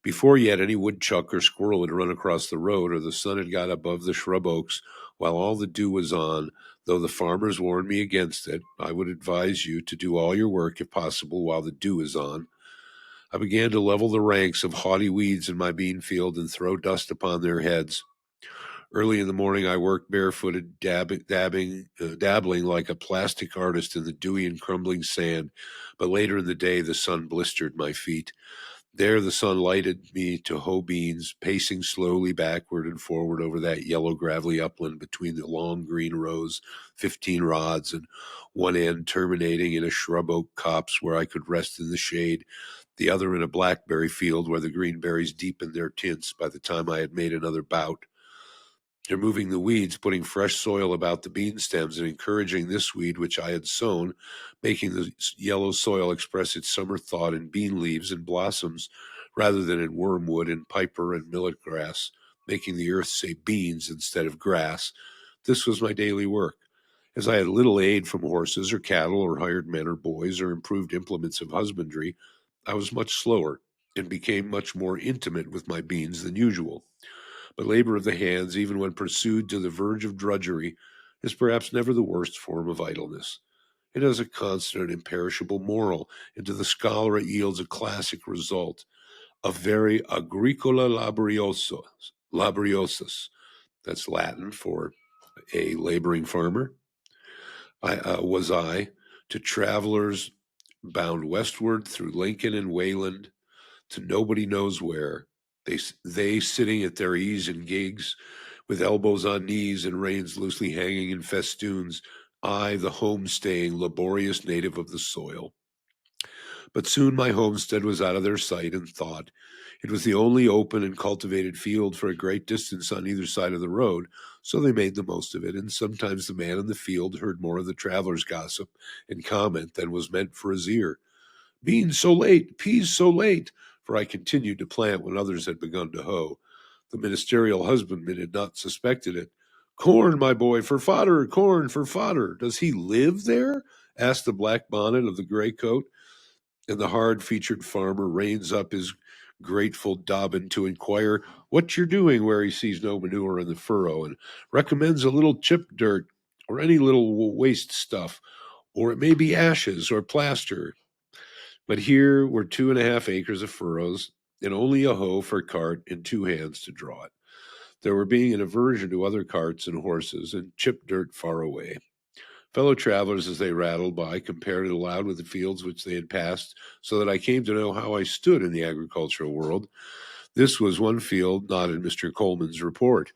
A: Before yet any woodchuck or squirrel had run across the road, or the sun had got above the shrub oaks while all the dew was on, though the farmers warned me against it, I would advise you to do all your work, if possible, while the dew is on. I began to level the ranks of haughty weeds in my bean field and throw dust upon their heads. Early in the morning, I worked barefooted, dabbling like a plastic artist in the dewy and crumbling sand. But later in the day, the sun blistered my feet. There, the sun lighted me to hoe beans, pacing slowly backward and forward over that yellow, gravelly upland between the long green rows, 15 rods, and one end terminating in a shrub oak copse where I could rest in the shade, the other in a blackberry field where the green berries deepened their tints by the time I had made another bout. Removing the weeds, putting fresh soil about the bean stems, and encouraging this weed which I had sown, making the yellow soil express its summer thought in bean leaves and blossoms rather than in wormwood and piper and millet grass, making the earth say beans instead of grass. This was my daily work. As I had little aid from horses or cattle or hired men or boys or improved implements of husbandry, I was much slower and became much more intimate with my beans than usual. But labor of the hands, even when pursued to the verge of drudgery, is perhaps never the worst form of idleness. It has a constant and imperishable moral, and to the scholar it yields a classic result, a very agricola laboriosus. That's Latin for a laboring farmer. Was I, to travelers bound westward through Lincoln and Wayland to nobody knows where, they sitting at their ease in gigs, with elbows on knees and reins loosely hanging in festoons, I, the home-staying, laborious native of the soil. But soon my homestead was out of their sight and thought. It was the only open and cultivated field for a great distance on either side of the road, so they made the most of it, and sometimes the man in the field heard more of the traveler's gossip and comment than was meant for his ear. Beans so late, peas so late, for I continued to plant when others had begun to hoe. The ministerial husbandman had not suspected it. Corn, my boy, for fodder, corn for fodder. Does he live there? Asked the black bonnet of the gray coat, and the hard-featured farmer reins up his grateful Dobbin to inquire what you're doing where he sees no manure in the furrow, and recommends a little chip dirt or any little waste stuff, or it may be ashes or plaster. But here were 2.5 acres of furrows, and only a hoe for cart and 2 hands to draw it. There were being an aversion to other carts and horses, and chip dirt far away. Fellow travelers, as they rattled by, compared it aloud with the fields which they had passed, so that I came to know how I stood in the agricultural world. This was one field not in Mr. Coleman's report.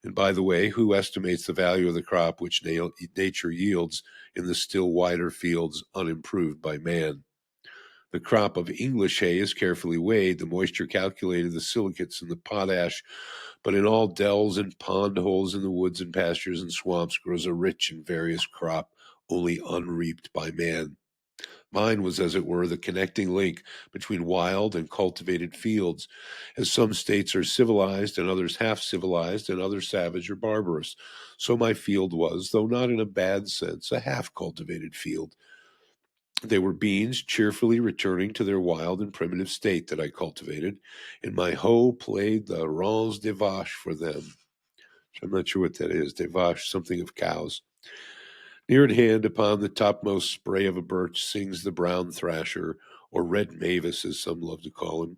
A: And by the way, who estimates the value of the crop which nature yields in the still wider fields unimproved by man? The crop of English hay is carefully weighed, the moisture calculated, the silicates and the potash, but in all dells and pond holes in the woods and pastures and swamps grows a rich and various crop, only unreaped by man. Mine was, as it were, the connecting link between wild and cultivated fields, as some states are civilized and others half civilized and others savage or barbarous. So my field was, though not in a bad sense, a half cultivated field. They were beans cheerfully returning to their wild and primitive state that I cultivated, and my hoe played the Rons de Vache for them. I'm not sure what that is. De Vache, something of cows. Near at hand, upon the topmost spray of a birch, sings the brown thrasher, or red mavis, as some love to call him.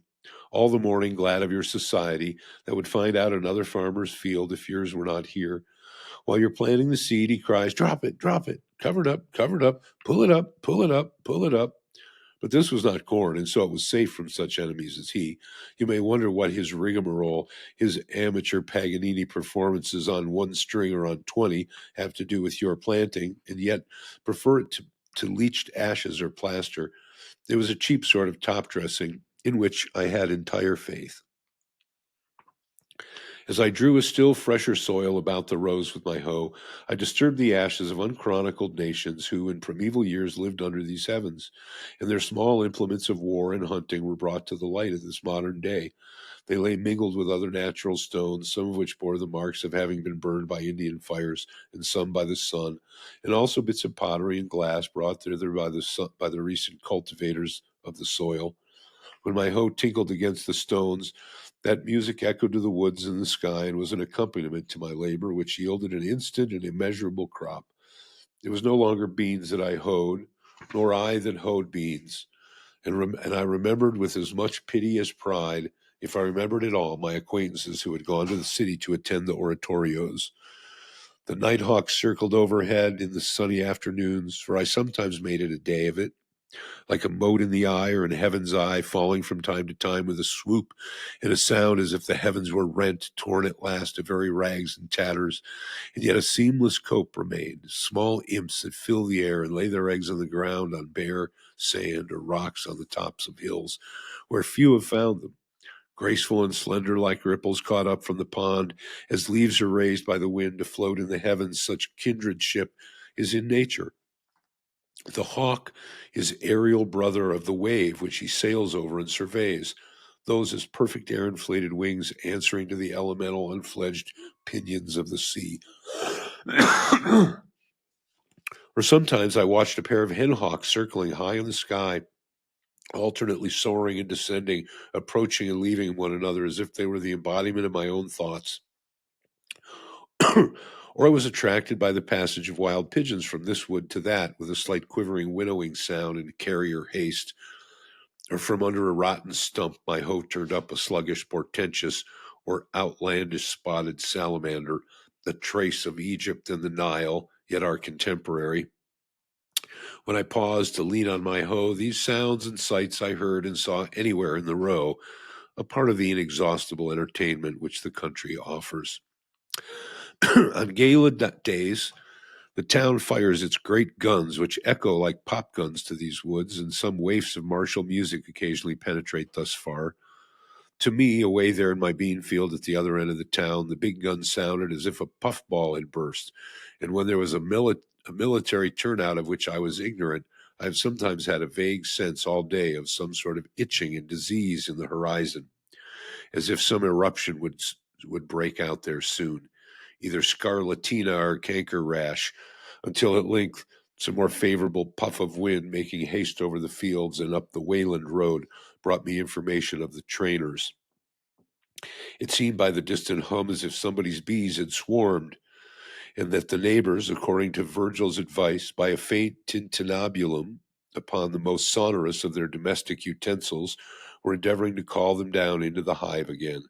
A: All the morning, glad of your society, that would find out another farmer's field if yours were not here. While you're planting the seed, he cries, drop it, cover it up, pull it up, pull it up, pull it up. But this was not corn, and so it was safe from such enemies as he. You may wonder what his rigmarole, his amateur Paganini performances on one string or on 20 have to do with your planting, and yet prefer it to leached ashes or plaster. It was a cheap sort of top dressing in which I had entire faith. As I drew a still fresher soil about the rows with my hoe, I disturbed the ashes of unchronicled nations who in primeval years lived under these heavens, and their small implements of war and hunting were brought to the light of this modern day. They lay mingled with other natural stones, some of which bore the marks of having been burned by Indian fires, and some by the sun, and also bits of pottery and glass brought thither by by the recent cultivators of the soil. When my hoe tinkled against the stones, that music echoed to the woods and the sky and was an accompaniment to my labor, which yielded an instant and immeasurable crop. It was no longer beans that I hoed, nor I that hoed beans. And I remembered with as much pity as pride, if I remembered at all, my acquaintances who had gone to the city to attend the oratorios. The nighthawks circled overhead in the sunny afternoons, for I sometimes made it a day of it, like a mote in the eye or in heaven's eye, falling from time to time with a swoop and a sound as if the heavens were rent, torn at last to very rags and tatters, and yet a seamless cope remained, small imps that fill the air and lay their eggs on the ground on bare sand or rocks on the tops of hills, where few have found them. Graceful and slender like ripples caught up from the pond, as leaves are raised by the wind to float in the heavens, such kindredship is in nature. The hawk is aerial brother of the wave which he sails over and surveys, those as perfect air inflated wings answering to the elemental unfledged pinions of the sea. Or sometimes I watched a pair of hen hawks circling high in the sky, alternately soaring and descending, approaching and leaving one another as if they were the embodiment of my own thoughts. Or I was attracted by the passage of wild pigeons from this wood to that, with a slight quivering winnowing sound and carrier haste. Or from under a rotten stump, my hoe turned up a sluggish portentous or outlandish spotted salamander, a trace of Egypt and the Nile, yet our contemporary. When I paused to lean on my hoe, these sounds and sights I heard and saw anywhere in the row, a part of the inexhaustible entertainment which the country offers. On gala days, the town fires its great guns, which echo like pop guns to these woods, and some waifs of martial music occasionally penetrate thus far. To me, away there in my bean field at the other end of the town, the big gun sounded as if a puffball had burst. And when there was a military turnout of which I was ignorant, I have sometimes had a vague sense all day of some sort of itching and disease in the horizon, as if some eruption would break out there soon, either scarlatina or canker rash, until at length some more favorable puff of wind making haste over the fields and up the Wayland road brought me information of the trainers. It seemed by the distant hum as if somebody's bees had swarmed, and that the neighbors, according to Virgil's advice, by a faint tintinnabulum upon the most sonorous of their domestic utensils, were endeavoring to call them down into the hive again.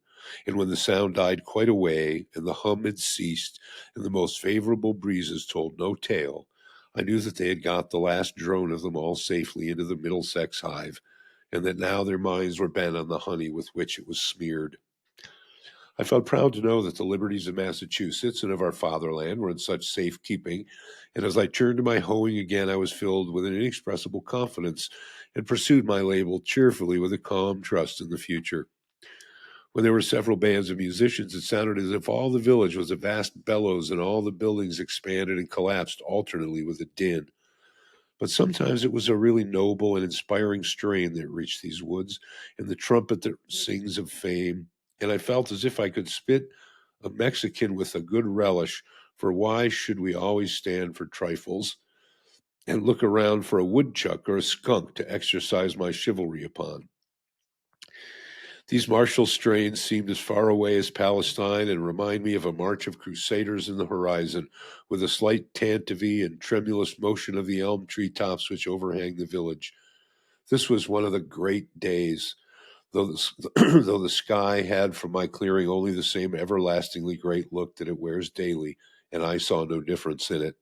A: And when the sound died quite away, and the hum had ceased, and the most favorable breezes told no tale, I knew that they had got the last drone of them all safely into the Middlesex hive, and that now their minds were bent on the honey with which it was smeared. I felt proud to know that the liberties of Massachusetts and of our fatherland were in such safe keeping, and as I turned to my hoeing again, I was filled with an inexpressible confidence and pursued my label cheerfully with a calm trust in the future. When there were several bands of musicians, it sounded as if all the village was a vast bellows and all the buildings expanded and collapsed alternately with a din. But sometimes it was a really noble and inspiring strain that reached these woods, and the trumpet that sings of fame, and I felt as if I could spit a Mexican with a good relish, for why should we always stand for trifles? and look around for a woodchuck or a skunk to exercise my chivalry upon. These martial strains seemed as far away as Palestine and remind me of a march of crusaders in the horizon, with a slight tantivy and tremulous motion of the elm tree tops which overhang the village. This was one of the great days, though though the sky had from my clearing only the same everlastingly great look that it wears daily, and I saw no difference in it.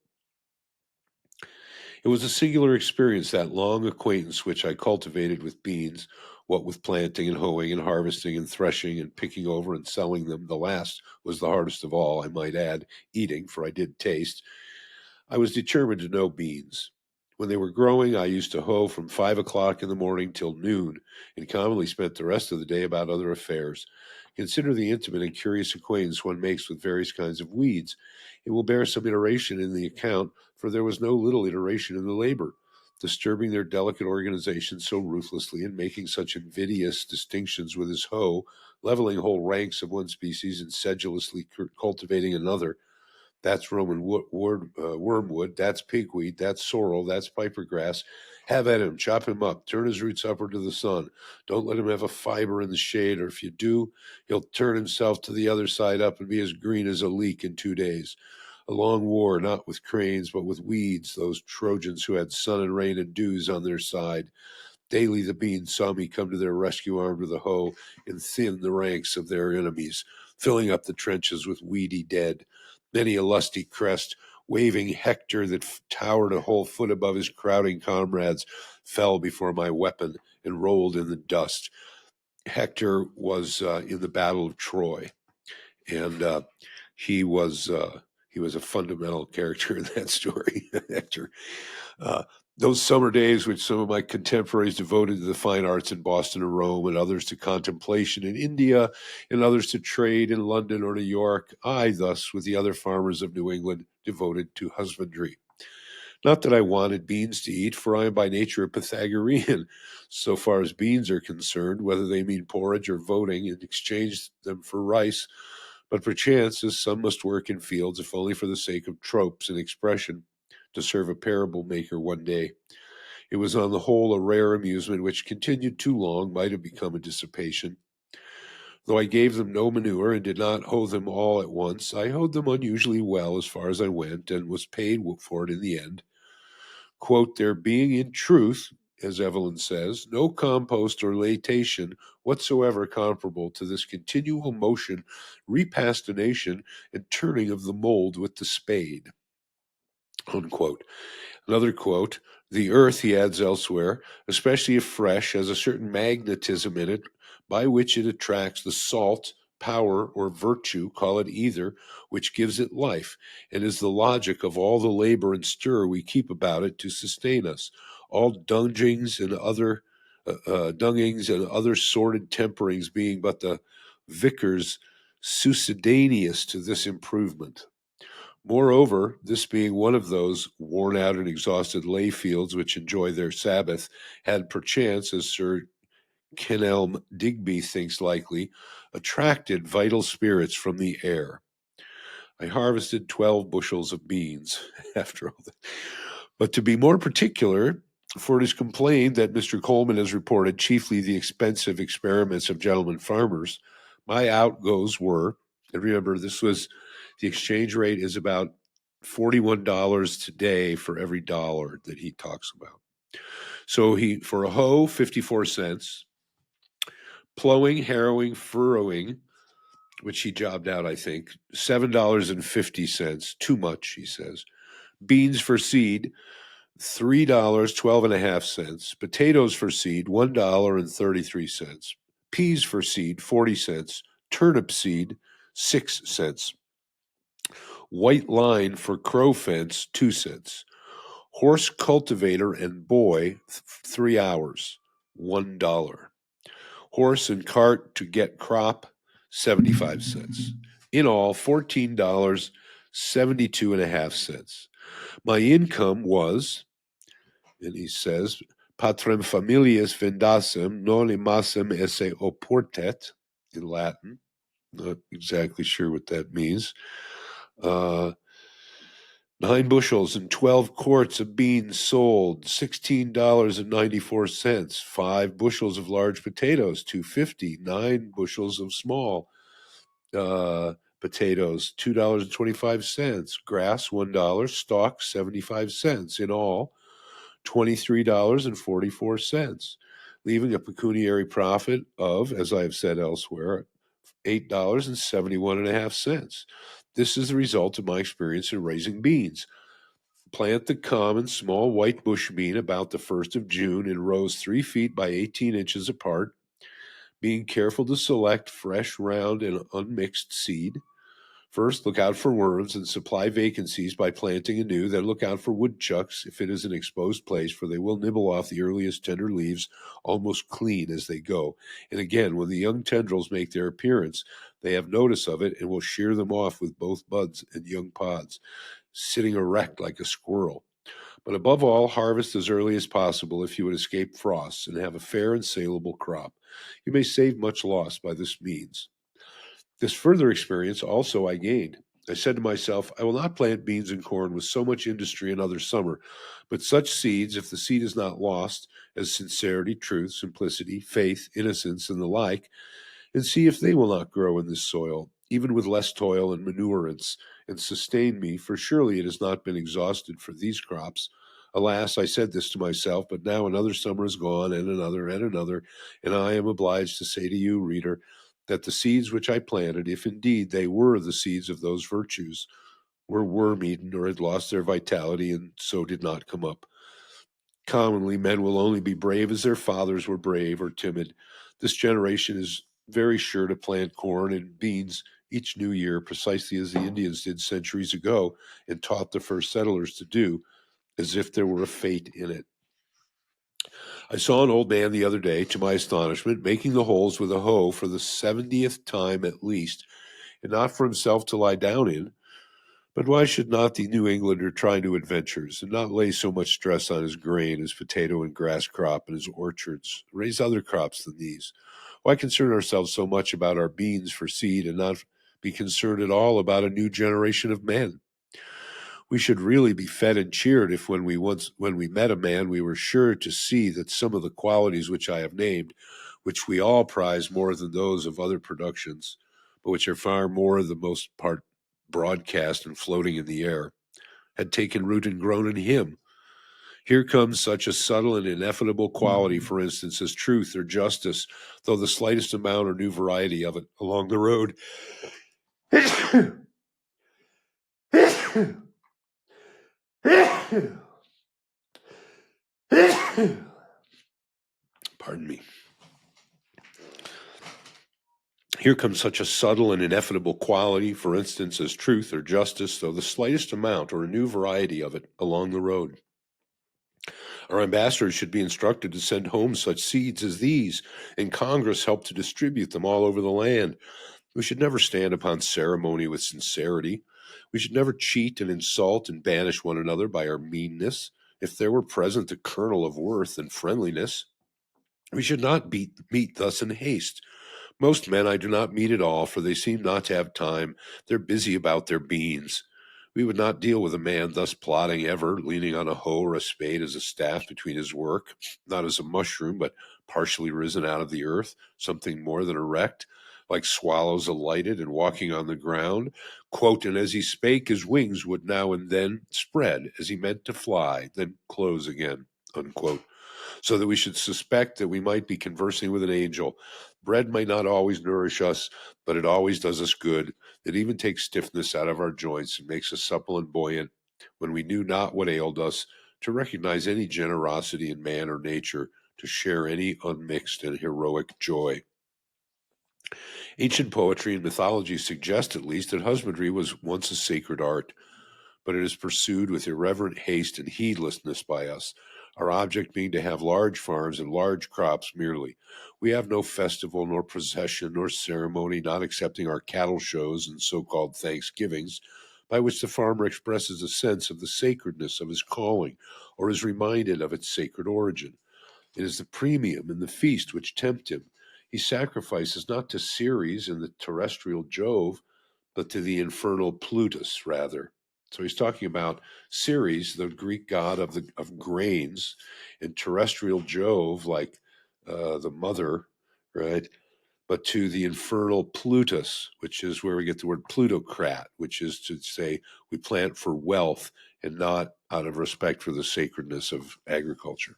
A: It was a singular experience, that long acquaintance which I cultivated with beans, what with planting and hoeing and harvesting and threshing and picking over and selling them. The last was the hardest of all, I might add, eating, for I did taste. I was determined to know beans. When they were growing, I used to hoe from 5 o'clock in the morning till noon, and commonly spent the rest of the day about other affairs. Consider the intimate and curious acquaintance one makes with various kinds of weeds. It will bear some iteration in the account, for there was no little iteration in the labor, disturbing their delicate organization so ruthlessly, and making such invidious distinctions with his hoe, leveling whole ranks of one species and sedulously cultivating another. That's wormwood. That's pigweed. That's sorrel. That's piper grass. Have at him. Chop him up. Turn his roots upward to the sun. Don't let him have a fiber in the shade, or if you do, he'll turn himself to the other side up and be as green as a leek in 2 days. A long war, not with cranes, but with weeds, those Trojans who had sun and rain and dews on their side. Daily the beans saw me come to their rescue armed with a hoe and thin the ranks of their enemies, filling up the trenches with weedy dead. Many a lusty crest, waving Hector that towered a whole foot above his crowding comrades, fell before my weapon and rolled in the dust. Hector was in the Battle of Troy, and he was uh, he was a fundamental character in that story. Hector. Uh, those summer days, which some of my contemporaries devoted to the fine arts in Boston or Rome, and others to contemplation in India, and others to trade in London or New York, I, thus, with the other farmers of New England, devoted to husbandry. Not that I wanted beans to eat, for I am by nature a Pythagorean, so far as beans are concerned, whether they mean porridge or voting, and exchange them for rice. But perchance, as some must work in fields, if only for the sake of tropes and expression, to serve a parable maker one day. It was on the whole a rare amusement which, continued too long, might have become a dissipation. Though I gave them no manure and did not hoe them all at once, I hoed them unusually well as far as I went, and was paid for it in the end. Quote, there being in truth, as Evelyn says, no compost or laitation whatsoever comparable to this continual motion, repastination, and turning of the mold with the spade. Unquote. Another quote, the earth, he adds elsewhere, especially if fresh, has a certain magnetism in it by which it attracts the salt, power, or virtue, call it either, which gives it life, and is the logic of all the labor and stir we keep about it to sustain us. All dungings and other sordid temperings being but the vicars succedaneous to this improvement. Moreover, this being one of those worn out and exhausted lay fields which enjoy their Sabbath, had perchance, as Sir Kenelm Digby thinks likely, attracted vital spirits from the air. I harvested 12 bushels of beans after all that. But to be more particular, for it is complained that Mr. Coleman has reported chiefly the expensive experiments of gentlemen farmers, my outgoes were, and remember, the exchange rate is about $41 today for every dollar that he talks about. So for a hoe, 54 cents, plowing, harrowing, furrowing, which he jobbed out, I think, $7.50, too much, he says. Beans for seed, $3, 12 and a half cents. Potatoes for seed, $1.33. Peas for seed, 40 cents. Turnip seed, 6 cents. White line for crow fence, 2 cents. Horse cultivator and boy, 3 hours, $1. Horse and cart to get crop, 75 cents. In all, $14, 72 and a half cents. My income was, and he says, patrem familias vendasem non imasem esse oportet, in Latin. Not exactly sure what that means. Uh, 9 bushels and 12 quarts of beans sold, $16.94. 5 bushels of large potatoes, $2.50. 9 bushels of small potatoes, $2.25. Grass, $1. Stalk, 75 cents. In all, $23.44, leaving a pecuniary profit of, as I have said elsewhere, $8.71.5. This is the result of my experience in raising beans. Plant the common small white bush bean about the 1st of June in rows 3 feet by 18 inches apart, being careful to select fresh, round, and unmixed seed. First, look out for worms and supply vacancies by planting anew. Then look out for woodchucks if it is an exposed place, for they will nibble off the earliest tender leaves almost clean as they go. And again, when the young tendrils make their appearance, they have notice of it and will shear them off with both buds and young pods, sitting erect like a squirrel. But above all, harvest as early as possible if you would escape frosts and have a fair and saleable crop. You may save much loss by this means. This further experience also I gained. I said to myself, I will not plant beans and corn with so much industry another summer, but such seeds, if the seed is not lost, as sincerity, truth, simplicity, faith, innocence, and the like, and see if they will not grow in this soil, even with less toil and manurance, and sustain me, for surely it has not been exhausted for these crops. Alas, I said this to myself, but now another summer is gone, and another, and I am obliged to say to you, reader, that the seeds which I planted, if indeed they were the seeds of those virtues, were worm-eaten or had lost their vitality and so did not come up. Commonly, men will only be brave as their fathers were brave or timid. This generation is very sure to plant corn and beans each new year, precisely as the Indians did centuries ago and taught the first settlers to do, as if there were a fate in it. I saw an old man the other day, to my astonishment, making the holes with a hoe for the 70th time at least, and not for himself to lie down in. But why should not the New Englander try new adventures, and not lay so much stress on his grain, his potato and grass crop, and his orchards? Raise other crops than these. Why concern ourselves so much about our beans for seed, and not be concerned at all about a new generation of men? We should really be fed and cheered if when we met a man we were sure to see that some of the qualities which I have named, which we all prize more than those of other productions, but which are far more the most part broadcast and floating in the air, had taken root and grown in him. Here comes such a subtle and ineffable quality, for instance, as truth or justice, though the slightest amount or new variety of it along the road. Pardon me. Here comes such a subtle and ineffable quality, for instance, as truth or justice, though the slightest amount or a new variety of it along the road. Our ambassadors should be instructed to send home such seeds as these, and Congress help to distribute them all over the land. We should never stand upon ceremony with sincerity. We should never cheat and insult and banish one another by our meanness, if there were present the kernel of worth and friendliness. We should not meet thus in haste. Most men I do not meet at all, for they seem not to have time. They're busy about their beans. We would not deal with a man thus plodding ever, leaning on a hoe or a spade as a staff between his work, not as a mushroom, but partially risen out of the earth, something more than erect, like swallows alighted and walking on the ground. Quote, and as he spake, his wings would now and then spread, as he meant to fly, then close again, unquote, so that we should suspect that we might be conversing with an angel. Bread may not always nourish us, but it always does us good. It even takes stiffness out of our joints and makes us supple and buoyant when we knew not what ailed us, to recognize any generosity in man or nature, to share any unmixed and heroic joy. Ancient poetry and mythology suggest, at least, that husbandry was once a sacred art, but it is pursued with irreverent haste and heedlessness by us, our object being to have large farms and large crops merely. We have no festival, nor procession, nor ceremony, not excepting our cattle shows and so-called Thanksgivings, by which the farmer expresses a sense of the sacredness of his calling, or is reminded of its sacred origin. It is the premium in the feast which tempt him. He sacrifices not to Ceres and the terrestrial Jove, but to the infernal Plutus rather. So he's talking about Ceres, the Greek god of grains, and terrestrial Jove, like the mother, right? But to the infernal Plutus, which is where we get the word plutocrat, which is to say we plant for wealth and not out of respect for the sacredness of agriculture.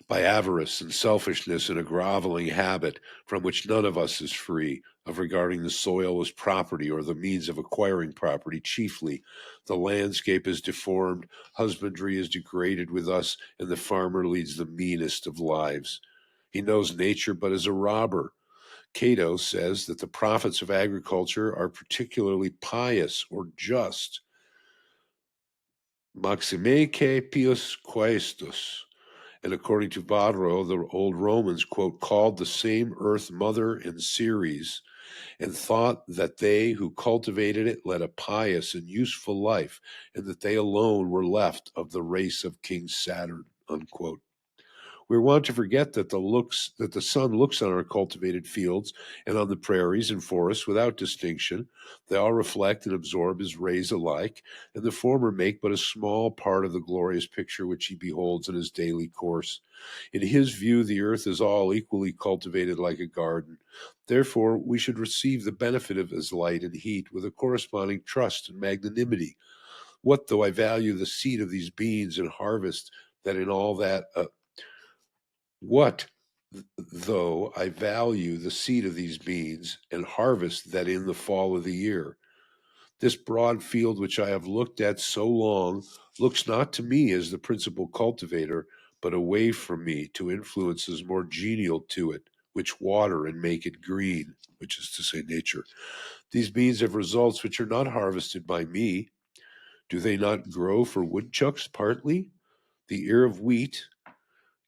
A: By avarice and selfishness and a groveling habit from which none of us is free, of regarding the soil as property or the means of acquiring property chiefly, the landscape is deformed, husbandry is degraded with us, and the farmer leads the meanest of lives. He knows nature but as a robber. Cato says that the prophets of agriculture are particularly pious or just. Maximeke pius quaestus. And according to Thoreau, the old Romans, quote, called the same earth mother and Ceres, and thought that they who cultivated it led a pious and useful life, and that they alone were left of the race of King Saturn, unquote. We want to forget that the sun looks on our cultivated fields and on the prairies and forests without distinction. They all reflect and absorb his rays alike, and the former make but a small part of the glorious picture which he beholds in his daily course. In his view, the earth is all equally cultivated like a garden. Therefore, we should receive the benefit of his light and heat with a corresponding trust and magnanimity. What though I value the seed of these beans and harvest that in all that what though I value the seed of these beans and harvest that in the fall of the year? This broad field which I have looked at so long looks not to me as the principal cultivator, but away from me to influences more genial to it, which water and make it green, which is to say nature. These beans have results which are not harvested by me. Do they not grow for woodchucks partly? The ear of wheat,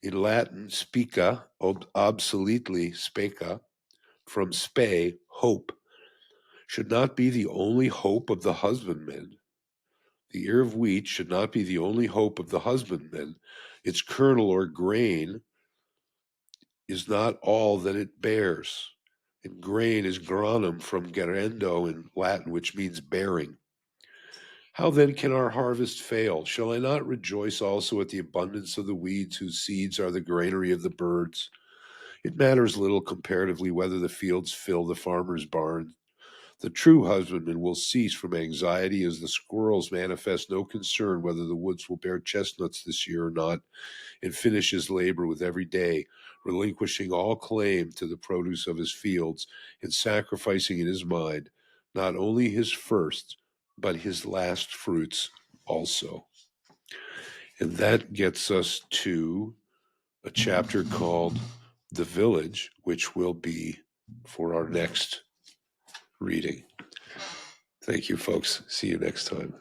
A: in Latin, spica, obsoletely speca, from spe, hope, should not be the only hope of the husbandman. The ear of wheat should not be the only hope of the husbandman. Its kernel or grain is not all that it bears. And grain is granum from gerendo in Latin, which means bearing. How then can our harvest fail? Shall I not rejoice also at the abundance of the weeds whose seeds are the granary of the birds? It matters little comparatively whether the fields fill the farmer's barn. The true husbandman will cease from anxiety as the squirrels manifest no concern whether the woods will bear chestnuts this year or not, and finish his labor with every day, relinquishing all claim to the produce of his fields, and sacrificing in his mind not only his first, but his last fruits also. And that gets us to a chapter called The Village, which will be for our next reading. Thank you, folks. See you next time.